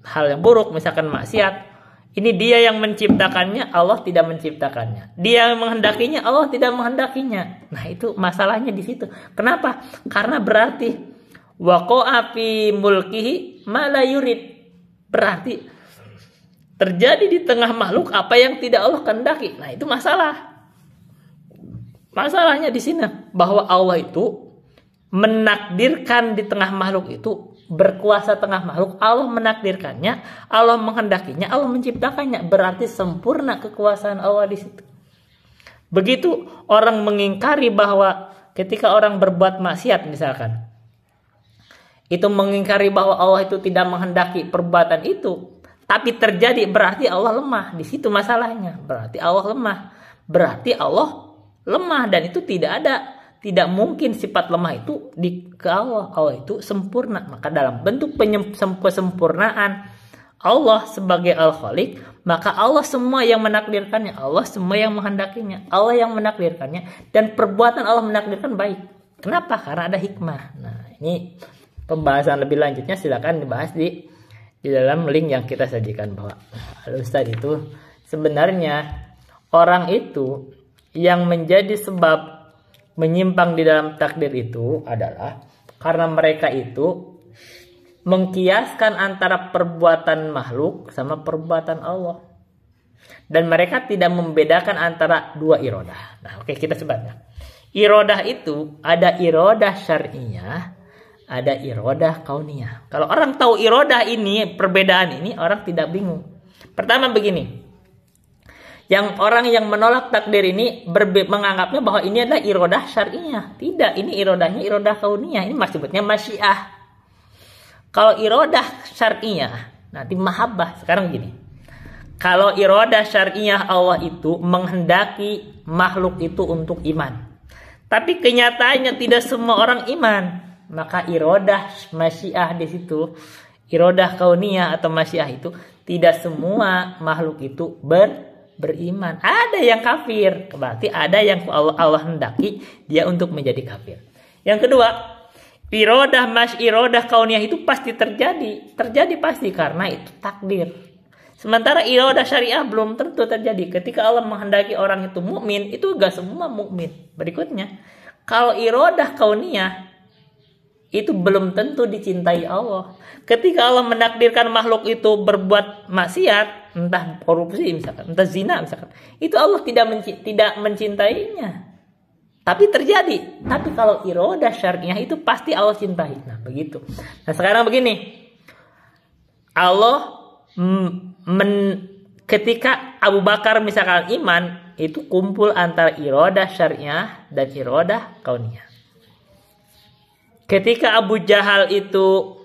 hal yang buruk, misalkan maksiat, ini dia yang menciptakannya, Allah tidak menciptakannya. Dia yang menghendakinya, Allah tidak menghendakinya. Nah itu masalahnya di situ. Kenapa? Karena berarti waqa'a fi mulkihi ma la yurid. Berarti terjadi di tengah makhluk apa yang tidak Allah kehendaki. Nah itu masalah. Masalahnya di sini bahwa Allah itu menakdirkan di tengah makhluk itu, berkuasa tengah makhluk, Allah menakdirkannya, Allah menghendakinya, Allah menciptakannya, berarti sempurna kekuasaan Allah di situ. Begitu orang mengingkari bahwa ketika orang berbuat maksiat misalkan, itu mengingkari bahwa Allah itu tidak menghendaki perbuatan itu, tapi terjadi, berarti Allah lemah. Di situ masalahnya. Berarti Allah lemah. Berarti Allah lemah, dan itu tidak ada Tidak mungkin sifat lemah itu ke Allah. Allah itu sempurna. Maka dalam bentuk kesempurnaan Allah sebagai Al-Khaliq, maka Allah semua yang menakdirkannya, Allah semua yang menghendakinya, Allah yang menakdirkannya, dan perbuatan Allah menakdirkan baik. Kenapa? Karena ada hikmah. Nah, ini pembahasan lebih lanjutnya silakan dibahas di dalam link yang kita sajikan, bahwa Al-Ustaz itu sebenarnya orang itu yang menjadi sebab menyimpang di dalam takdir itu adalah karena mereka itu mengkiaskan antara perbuatan makhluk sama perbuatan Allah, dan mereka tidak membedakan antara dua irodah. Nah, oke, kita sebutnya. Irodah itu ada irodah syar'iyah, ada irodah kauniyah. Kalau orang tahu irodah ini, perbedaan ini, orang tidak bingung. Pertama begini, orang yang menolak takdir ini menganggapnya bahwa ini adalah irodah syar'iyah. Tidak, ini irodahnya irodah kauniyah. Ini maksudnya masyiah. Kalau irodah syar'iyah, nanti mahabbah. Sekarang gini, kalau irodah syar'iyah Allah itu menghendaki makhluk itu untuk iman, tapi kenyataannya tidak semua orang iman, maka irodah masyiah di situ, irodah kauniyah atau masyiah itu tidak semua makhluk itu beriman. Ada yang kafir, berarti ada yang Allah hendaki dia untuk menjadi kafir. Yang kedua, irodah kauniyah itu pasti terjadi pasti karena itu takdir. Sementara irodah syariah belum tentu terjadi. Ketika Allah menghendaki orang itu mukmin, itu gak semua mukmin. Berikutnya, kalau irodah kauniyah itu belum tentu dicintai Allah. Ketika Allah menakdirkan makhluk itu berbuat maksiat, entah korupsi misalkan, entah zina misalkan, itu Allah tidak mencintainya. Tapi terjadi. Tapi kalau irodah syar'iyah itu pasti Allah cintai. Nah, begitu. Nah, sekarang begini. Allah ketika Abu Bakar misalkan iman, itu kumpul antara irodah syar'iyah dan irodah kauniyah. Ketika Abu Jahal itu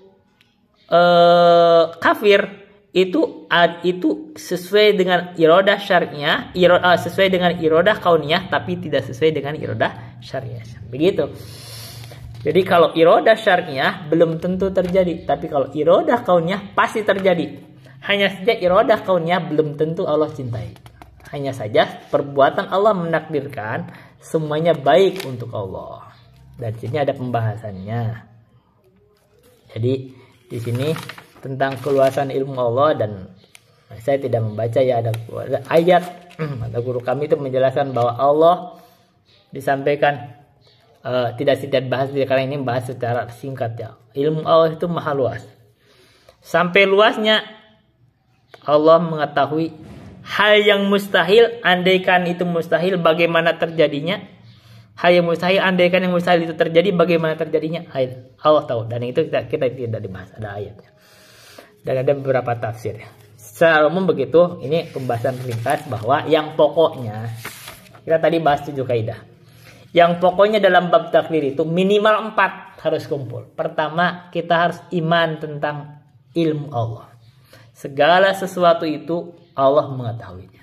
kafir, itu sesuai dengan irodah syar'iyah, sesuai dengan irodah kauniyah, tapi tidak sesuai dengan irodah syar'iyah. Begitu. Jadi kalau irodah syar'iyah belum tentu terjadi, tapi kalau irodah kauniyah pasti terjadi. Hanya saja irodah kauniyah belum tentu Allah cintai. Hanya saja perbuatan Allah menakdirkan semuanya baik untuk Allah. Dan sini ada pembahasannya. Jadi di sini tentang keluasan ilmu Allah, dan saya tidak membaca ya, ada ayat ada guru kami itu menjelaskan bahwa Allah disampaikan tidak bahas karena ini bahas secara singkat ya. Ilmu Allah itu maha luas. Sampai luasnya Allah mengetahui hal yang mustahil, andaikan itu mustahil bagaimana terjadinya. Hal yang mustahil, andaikan yang mustahil itu terjadi bagaimana terjadinya, Allah tahu. Dan itu kita tidak dibahas, ada ayatnya. Dan ada beberapa tafsir. Secara umum begitu. Ini pembahasan ringkas bahwa yang pokoknya, kita tadi bahas 7 kaidah. Yang pokoknya dalam bab takdir itu minimal 4 harus kumpul. Pertama, kita harus iman tentang ilmu Allah. Segala sesuatu itu Allah mengetahuinya.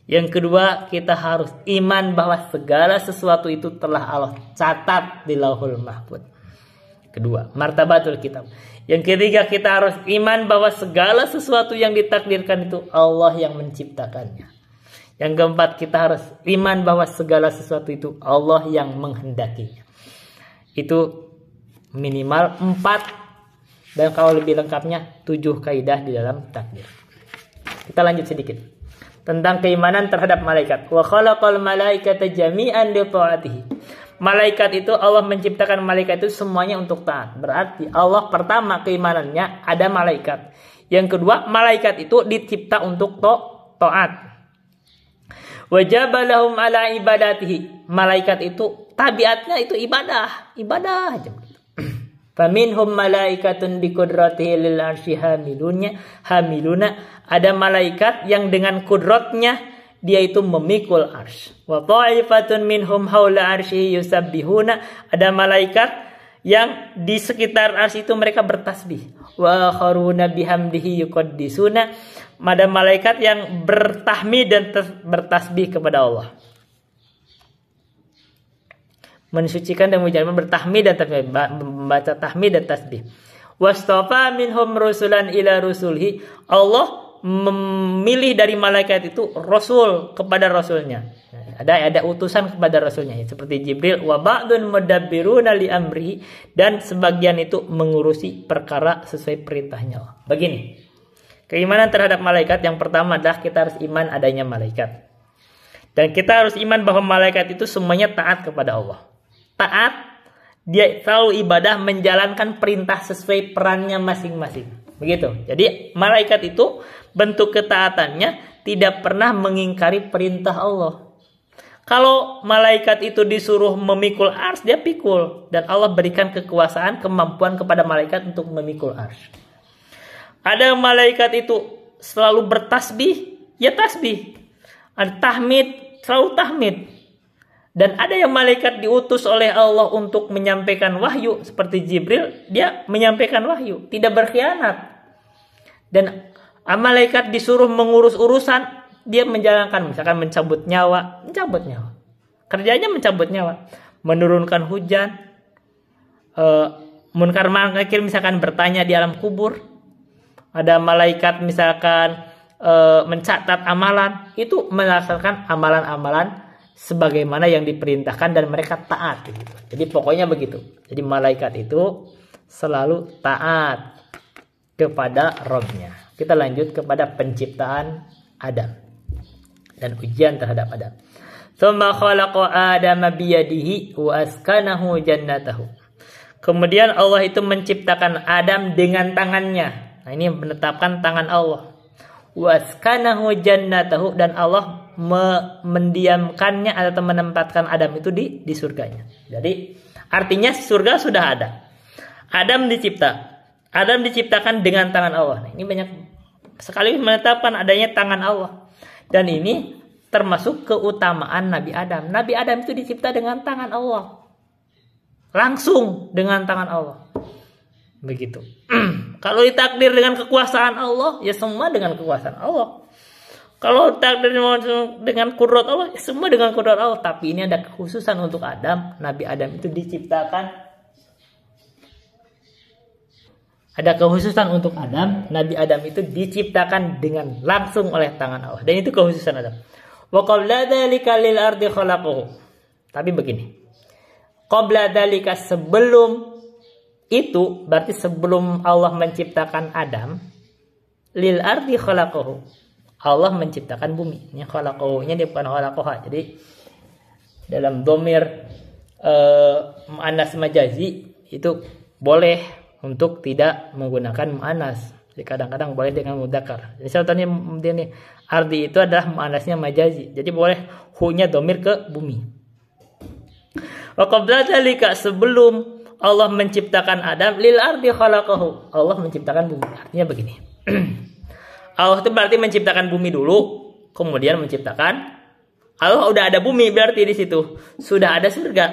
Yang kedua, kita harus iman bahwa segala sesuatu itu telah Allah catat di Lauhul Mahfuz. Kedua, martabatul kitab. Yang ketiga, kita harus iman bahwa segala sesuatu yang ditakdirkan itu Allah yang menciptakannya. Yang keempat, kita harus iman bahwa segala sesuatu itu Allah yang menghendakinya. Itu minimal 4, dan kalau lebih lengkapnya 7 kaidah di dalam takdir. Kita lanjut sedikit tentang keimanan terhadap malaikat. Wa khalaqal malaikata jami'an li ta'atihi. Malaikat itu Allah menciptakan malaikat itu semuanya untuk taat. Berarti Allah pertama keimanannya ada malaikat. Yang kedua, malaikat itu dicipta untuk taat. Wajabalahum ala ibadatihi. Malaikat itu tabiatnya itu ibadah aja. Faminhum malaikatun biqudratihi lil arsy hamiluna. Ada malaikat yang dengan kudratnya dia itu memikul arsy. Wa ta'ifatun minhum haula arsy yusabbihuna. Ada malaikat yang di sekitar arsy itu mereka bertasbih. Wa akharuna bihamdihi yuqaddisuna. Ada malaikat yang bertahmid dan bertasbih kepada Allah. mensucikan dan memuji, bertahmid dan tasbih, membaca tahmid dan tasbih. Wastafa minhum rusulan ila rusulhi. Allah memilih dari malaikat itu rasul kepada rasulnya. Ada utusan kepada rasulnya seperti Jibril, wa ba'dun mudabbiruna li amri, dan sebagian itu mengurusi perkara sesuai perintahnya. Begini. Keimanan terhadap malaikat yang pertama adalah kita harus iman adanya malaikat. Dan kita harus iman bahwa malaikat itu semuanya taat kepada Allah. Taat, dia selalu ibadah menjalankan perintah sesuai perannya masing-masing. Begitu. Jadi malaikat itu bentuk ketaatannya tidak pernah mengingkari perintah Allah. Kalau malaikat itu disuruh memikul ars, dia pikul. Dan Allah berikan kekuasaan, kemampuan kepada malaikat untuk memikul ars. Ada malaikat itu selalu bertasbih, ya tasbih. Ada tahmid, selalu tahmid. Dan ada yang malaikat diutus oleh Allah untuk menyampaikan wahyu. Seperti Jibril, dia menyampaikan wahyu. Tidak berkhianat. Dan malaikat disuruh mengurus urusan, dia menjalankan, misalkan mencabut nyawa. Kerjanya mencabut nyawa. Menurunkan hujan. Munkar nakir misalkan bertanya di alam kubur. Ada malaikat misalkan mencatat amalan. Itu melaksanakan amalan-amalan sebagaimana yang diperintahkan dan mereka taat. Gitu. Jadi pokoknya begitu. Jadi malaikat itu selalu taat kepada Rabb-nya. Kita lanjut kepada penciptaan Adam dan ujian terhadap Adam. Tsumma khalaqa Adama biyadihi wa askanahu jannatahu. Kemudian Allah itu menciptakan Adam dengan tangannya. Nah, ini menetapkan tangan Allah. Wa askanahu jannatahu, dan Allah mendiamkannya atau menempatkan Adam itu di surganya. Jadi artinya surga sudah ada. Adam diciptakan dengan tangan Allah. Nah, ini banyak sekali menetapkan adanya tangan Allah. Dan ini termasuk keutamaan Nabi Adam. Nabi Adam itu dicipta dengan tangan Allah. Langsung dengan tangan Allah. Begitu. Kalau ditakdir dengan kekuasaan Allah, ya semua dengan kekuasaan Allah. Kalau takdir dengan kudrat Allah, ya semua dengan kudrat Allah. Tapi ini ada kekhususan untuk Adam. Nabi Adam itu diciptakan. Ada kekhususan untuk Adam. Nabi Adam itu diciptakan dengan langsung oleh tangan Allah. Dan itu kekhususan Adam. Wa qabla dzalika lil ardi khalaqahu. Tapi begini. Qabla dzalika, sebelum itu, berarti sebelum Allah menciptakan Adam, lil ardi khalaqahu. Allah menciptakan bumi. Ini khalaqahu-nya dia bukan khalaqaha. Jadi dalam dhamir muannas majazi itu boleh untuk tidak menggunakan mu'anas. Jadi kadang-kadang boleh dengan mudzakkar. Jadi contohnya ini ardi itu adalah mu'anasnya majazi. Jadi boleh hu-nya dhamir ke bumi. Wa qabla dzalika, sebelum Allah menciptakan Adam, lil ardi khalaqahu. Allah menciptakan bumi. Artinya begini. Allah itu berarti menciptakan bumi dulu, kemudian menciptakan. Allah udah ada bumi, berarti di situ sudah ada surga.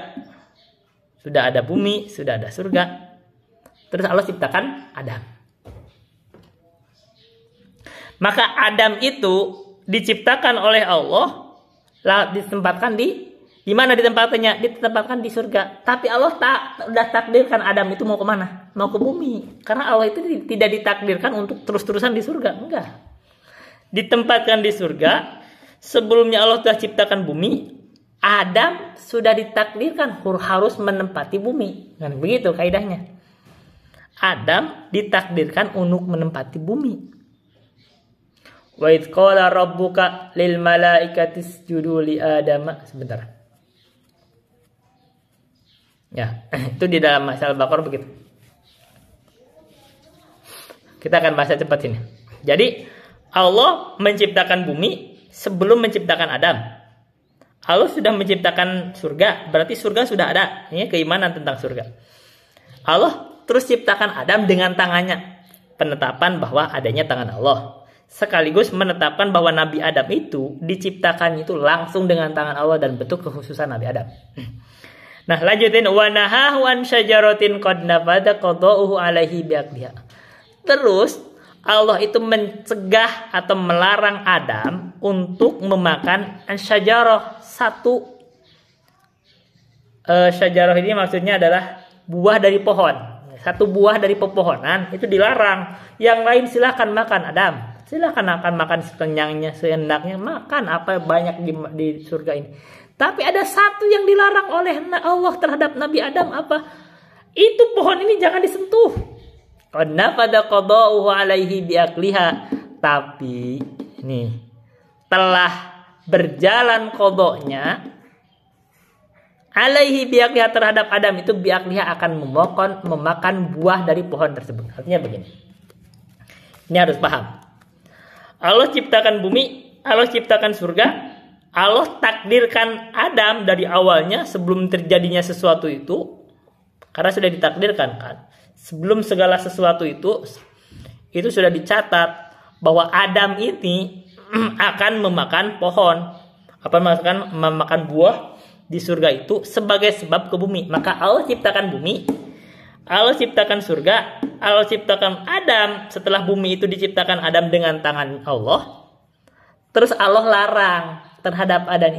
Sudah ada bumi, sudah ada surga. Terus Allah ciptakan Adam. Maka Adam itu diciptakan oleh Allah, ditempatkan di mana ditempatkannya? Ditempatkan di surga. Tapi Allah udah takdirkan Adam itu mau kemana? Mau ke bumi. Karena Allah itu tidak ditakdirkan untuk terus-terusan di surga. Enggak. Ditempatkan di surga. Sebelumnya Allah sudah ciptakan bumi. Adam sudah ditakdirkan harus menempati bumi. Kan begitu kaidahnya. Adam ditakdirkan untuk menempati bumi. Wa idz qala rabbuka lil malaikati isjudu li Adama. Sebentar. Ya, itu di dalam Masalah Al-Baqarah begitu. Kita akan bahas cepat ini. Jadi Allah menciptakan bumi sebelum menciptakan Adam. Allah sudah menciptakan surga, berarti surga sudah ada. Ini keimanan tentang surga. Allah terus ciptakan Adam dengan tangannya. Penetapan bahwa adanya tangan Allah. Sekaligus menetapkan bahwa Nabi Adam itu diciptakan itu langsung dengan tangan Allah dan bentuk kekhususan Nabi Adam. Nah, lanjutin. Wa nahahu an syajaratin qad nafada qada'uhu alaihi biaqdiha. Terus Allah itu mencegah atau melarang Adam untuk memakan syajarah, satu Syajarah ini maksudnya adalah buah dari pohon. Satu buah dari pepohonan itu dilarang. Yang lain silakan makan Adam. Silakan makan sekenyangnya, seenaknya, makan apa banyak di surga ini. Tapi ada satu yang dilarang oleh Allah terhadap Nabi Adam, apa? Itu pohon ini jangan disentuh. Qad pada qada'uhu alaihi biakliha. Tapi nih telah berjalan kodoknya alaihi biakliha terhadap Adam itu, biakliha akan memakan buah dari pohon tersebut. Artinya begini. Ini harus paham. Allah ciptakan bumi, Allah ciptakan surga, Allah takdirkan Adam dari awalnya sebelum terjadinya sesuatu itu, karena sudah ditakdirkan kan. Sebelum segala sesuatu itu sudah dicatat bahwa Adam ini akan memakan pohon, memakan buah di surga itu sebagai sebab ke bumi. Maka Allah ciptakan bumi, Allah ciptakan surga, Allah ciptakan Adam. Setelah bumi itu diciptakan Adam dengan tangan Allah, terus Allah larang terhadap Adam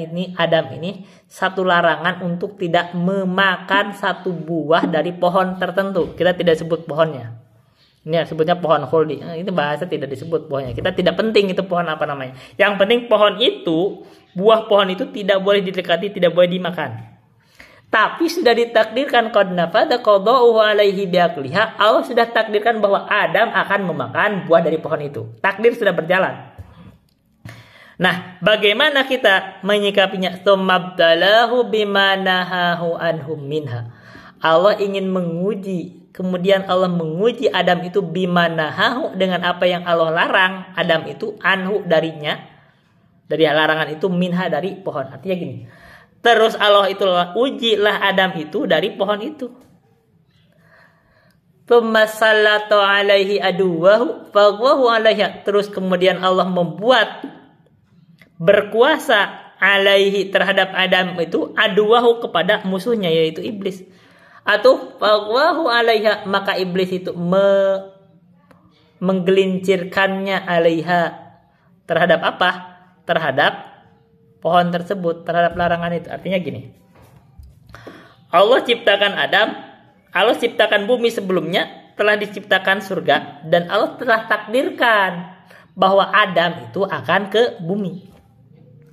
ini satu larangan untuk tidak memakan satu buah dari pohon tertentu. Kita tidak sebut pohonnya. Ini sebutnya pohon khuldi. Ini bahasa tidak disebut pohonnya. Kita tidak penting itu pohon apa namanya. Yang penting pohon itu, buah pohon itu tidak boleh didekati, tidak boleh dimakan. Tapi sudah ditakdirkan qad nafada qada'uhu alaihi biakliha. Allah sudah takdirkan bahwa Adam akan memakan buah dari pohon itu. Takdir sudah berjalan. Nah, bagaimana kita menyikapinya? Tsumabtalahu bima nahahu anhum minha. Allah ingin menguji, kemudian Allah menguji Adam itu bima nahahu, dengan apa yang Allah larang Adam itu anhu darinya, dari larangan itu, minha dari pohon. Artinya gini. Terus Allah itu ujilah Adam itu dari pohon itu. Tsummasallatu alaihi aduwahu faghwahu alaiha. Terus kemudian Allah membuat berkuasa alaihi terhadap Adam itu aduwahu kepada musuhnya, yaitu iblis. Atau faghwahu alaiha, maka iblis itu menggelincirkannya alaiha terhadap apa? Terhadap pohon tersebut, terhadap larangan itu. Artinya gini. Allah ciptakan Adam, Allah ciptakan bumi sebelumnya, telah diciptakan surga, dan Allah telah takdirkan bahwa Adam itu akan ke bumi.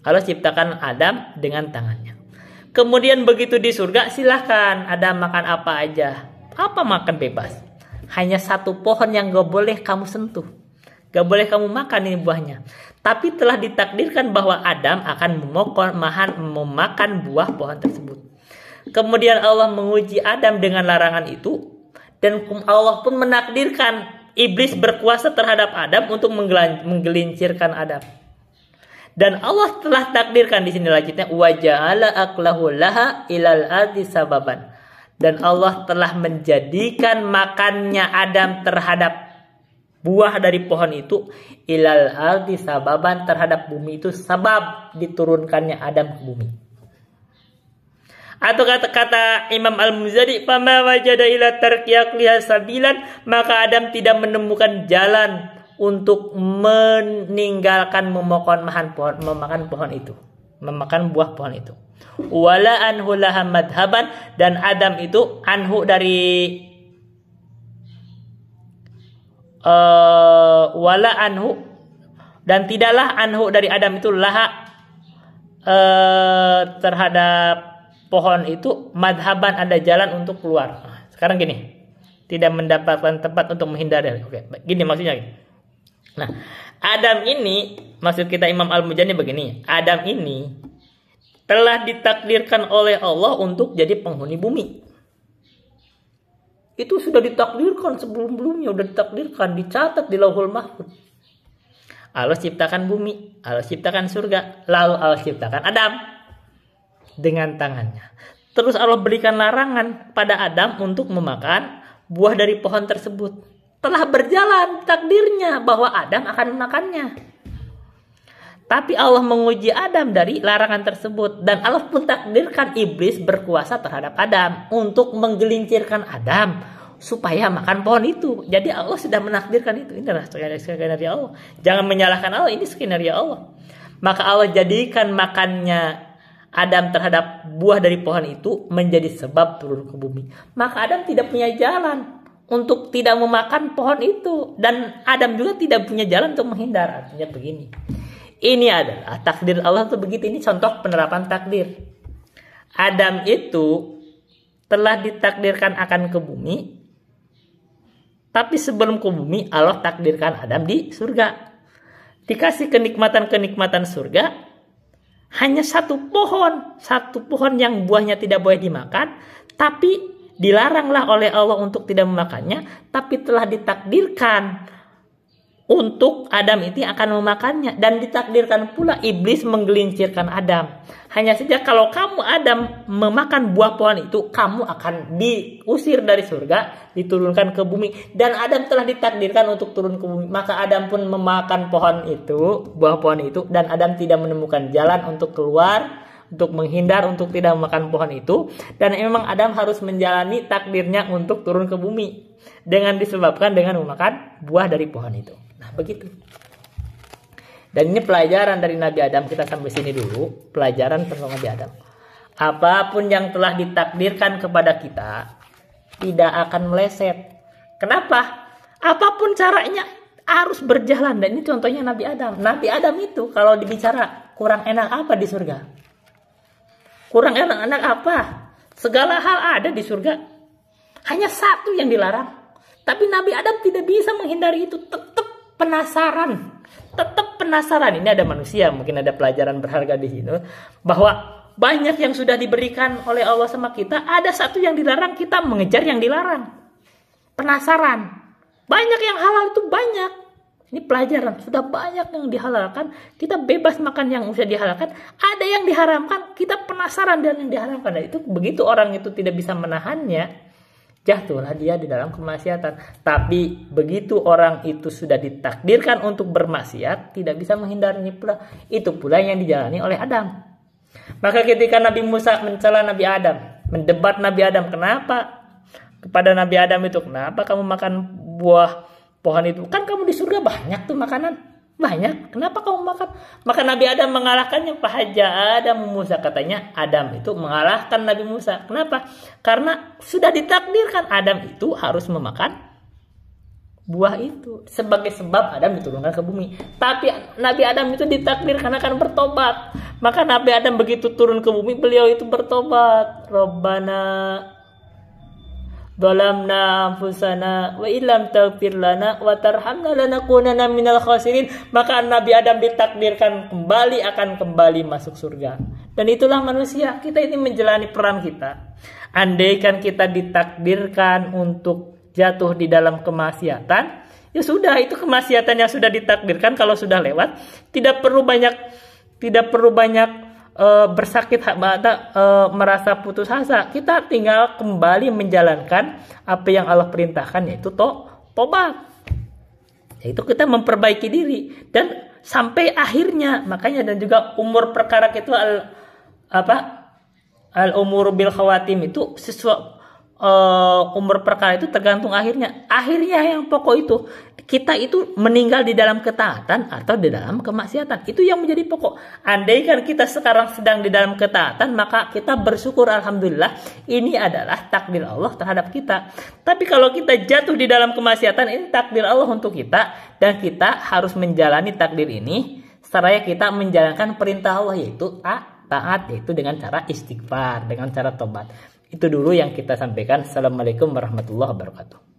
Allah ciptakan Adam dengan tangannya. Kemudian begitu di surga, silahkan Adam makan apa aja. Apa makan bebas. Hanya satu pohon yang gak boleh kamu sentuh. Gak boleh kamu makan ini buahnya. Tapi telah ditakdirkan bahwa Adam akan memakan buah pohon tersebut. Kemudian Allah menguji Adam dengan larangan itu. Dan Allah pun menakdirkan iblis berkuasa terhadap Adam untuk menggelincirkan Adam. Dan Allah telah takdirkan di sini lanjutnya wa ja'ala aklahu laha ilal ardi sababan. Dan Allah telah menjadikan makannya Adam terhadap buah dari pohon itu ilal ardi sababan, terhadap bumi itu sabab diturunkannya Adam ke bumi. Atau kata Imam Al-Muzadi, fama wajada ila tarqiyaqliha sabilan, maka Adam tidak menemukan jalan untuk meninggalkan memakan pohon itu, memakan buah pohon itu. Wala anhu laha madhaban, dan Adam itu anhu dari wala anhu, dan tidaklah anhu dari Adam itu laha terhadap pohon itu madhaban, ada jalan untuk keluar. Sekarang gini, tidak mendapatkan tempat untuk menghindari. Oke, gini maksudnya gini. Nah, Adam ini, maksud kita Imam Al-Muzani begini, Adam ini telah ditakdirkan oleh Allah untuk jadi penghuni bumi. Itu sudah ditakdirkan sebelum-sebelumnya, sudah ditakdirkan, dicatat di Lauhul Mahfuz. Allah ciptakan bumi, Allah ciptakan surga, lalu Allah ciptakan Adam dengan tangannya. Terus Allah berikan larangan pada Adam untuk memakan buah dari pohon tersebut. Telah berjalan takdirnya bahwa Adam akan memakannya. Tapi Allah menguji Adam dari larangan tersebut. Dan Allah pun takdirkan iblis berkuasa terhadap Adam untuk menggelincirkan Adam supaya makan pohon itu. Jadi Allah sudah menakdirkan itu. Inilah skenario Allah. Jangan menyalahkan Allah, ini skenario Allah. Maka Allah jadikan makannya Adam terhadap buah dari pohon itu menjadi sebab turun ke bumi. Maka Adam tidak punya jalan untuk tidak memakan pohon itu. Dan Adam juga tidak punya jalan untuk menghindar. Artinya begini. Ini adalah takdir Allah itu begitu. Ini contoh penerapan takdir. Adam itu telah ditakdirkan akan ke bumi. Tapi sebelum ke bumi Allah takdirkan Adam di surga. Dikasih kenikmatan-kenikmatan surga. Hanya satu pohon yang buahnya tidak boleh dimakan. Tapi dilaranglah oleh Allah untuk tidak memakannya, tapi telah ditakdirkan untuk Adam itu akan memakannya. Dan ditakdirkan pula iblis menggelincirkan Adam. Hanya saja kalau kamu Adam memakan buah pohon itu, kamu akan diusir dari surga, diturunkan ke bumi. Dan Adam telah ditakdirkan untuk turun ke bumi. Maka Adam pun memakan pohon itu, buah pohon itu, dan Adam tidak menemukan jalan untuk keluar, untuk menghindar, untuk tidak memakan pohon itu. Dan memang Adam harus menjalani takdirnya untuk turun ke bumi dengan disebabkan dengan memakan buah dari pohon itu. Nah begitu. Dan ini pelajaran dari Nabi Adam. Kita sampai sini dulu. Pelajaran tentang Nabi Adam. Apapun yang telah ditakdirkan kepada kita tidak akan meleset. Kenapa? Apapun caranya harus berjalan. Dan ini contohnya Nabi Adam. Nabi Adam itu kalau dibicara kurang enak apa di surga? Kurang enak apa? Segala hal ada di surga. Hanya satu yang dilarang. Tapi Nabi Adam tidak bisa menghindari itu. Tetap penasaran. Ini ada manusia. Mungkin ada pelajaran berharga di sini. Bahwa banyak yang sudah diberikan oleh Allah sama kita. Ada satu yang dilarang. Kita mengejar yang dilarang. Penasaran. Banyak yang halal itu banyak. Ini pelajaran, sudah banyak yang dihalalkan, kita bebas makan yang usah dihalalkan, ada yang diharamkan, kita penasaran dengan yang diharamkan. Dan itu begitu orang itu tidak bisa menahannya, jatuhlah dia di dalam kemaksiatan. Tapi begitu orang itu sudah ditakdirkan untuk bermaksiat, tidak bisa menghindarinya pula. Itu pula yang dijalani oleh Adam. Maka ketika Nabi Musa mencela Nabi Adam, mendebat Nabi Adam, kenapa? Kepada Nabi Adam itu, kenapa kamu makan buah pohon itu? Kan kamu di surga banyak tuh makanan. Banyak. Kenapa kamu makan? Maka Nabi Adam mengalahkannya. Fahaja Adam Musa. Katanya Adam itu mengalahkan Nabi Musa. Kenapa? Karena sudah ditakdirkan Adam itu harus memakan buah itu. Sebagai sebab Adam diturunkan ke bumi. Tapi Nabi Adam itu ditakdirkan akan bertobat. Maka Nabi Adam begitu turun ke bumi, beliau itu bertobat. Rabbana Zalamna anfusana wa illam taghfir lana wa tarhamna lanakunanna minal khasirin. Maka Nabi Adam ditakdirkan akan kembali masuk surga. Dan itulah manusia. Kita ini menjalani peran kita. Andaikan kita ditakdirkan untuk jatuh di dalam kemaksiatan, ya sudah, itu kemaksiatan yang sudah ditakdirkan. Kalau sudah lewat, tidak perlu banyak bersakit merasa putus asa. Kita tinggal kembali menjalankan apa yang Allah perintahkan, yaitu tobat. Yaitu kita memperbaiki diri dan sampai akhirnya. Makanya dan juga umur perkara itu al umur bil khawatim itu sesuatu. Umur perkara itu tergantung akhirnya. Akhirnya yang pokok itu kita itu meninggal di dalam ketaatan atau di dalam kemaksiatan. Itu yang menjadi pokok. Andaikan kita sekarang sedang di dalam ketaatan, maka kita bersyukur, alhamdulillah, ini adalah takdir Allah terhadap kita. Tapi kalau kita jatuh di dalam kemaksiatan, ini takdir Allah untuk kita, dan kita harus menjalani takdir ini seraya kita menjalankan perintah Allah, yaitu taat, yaitu dengan cara istighfar, dengan cara tobat. Itu dulu yang kita sampaikan. Assalamualaikum warahmatullahi wabarakatuh.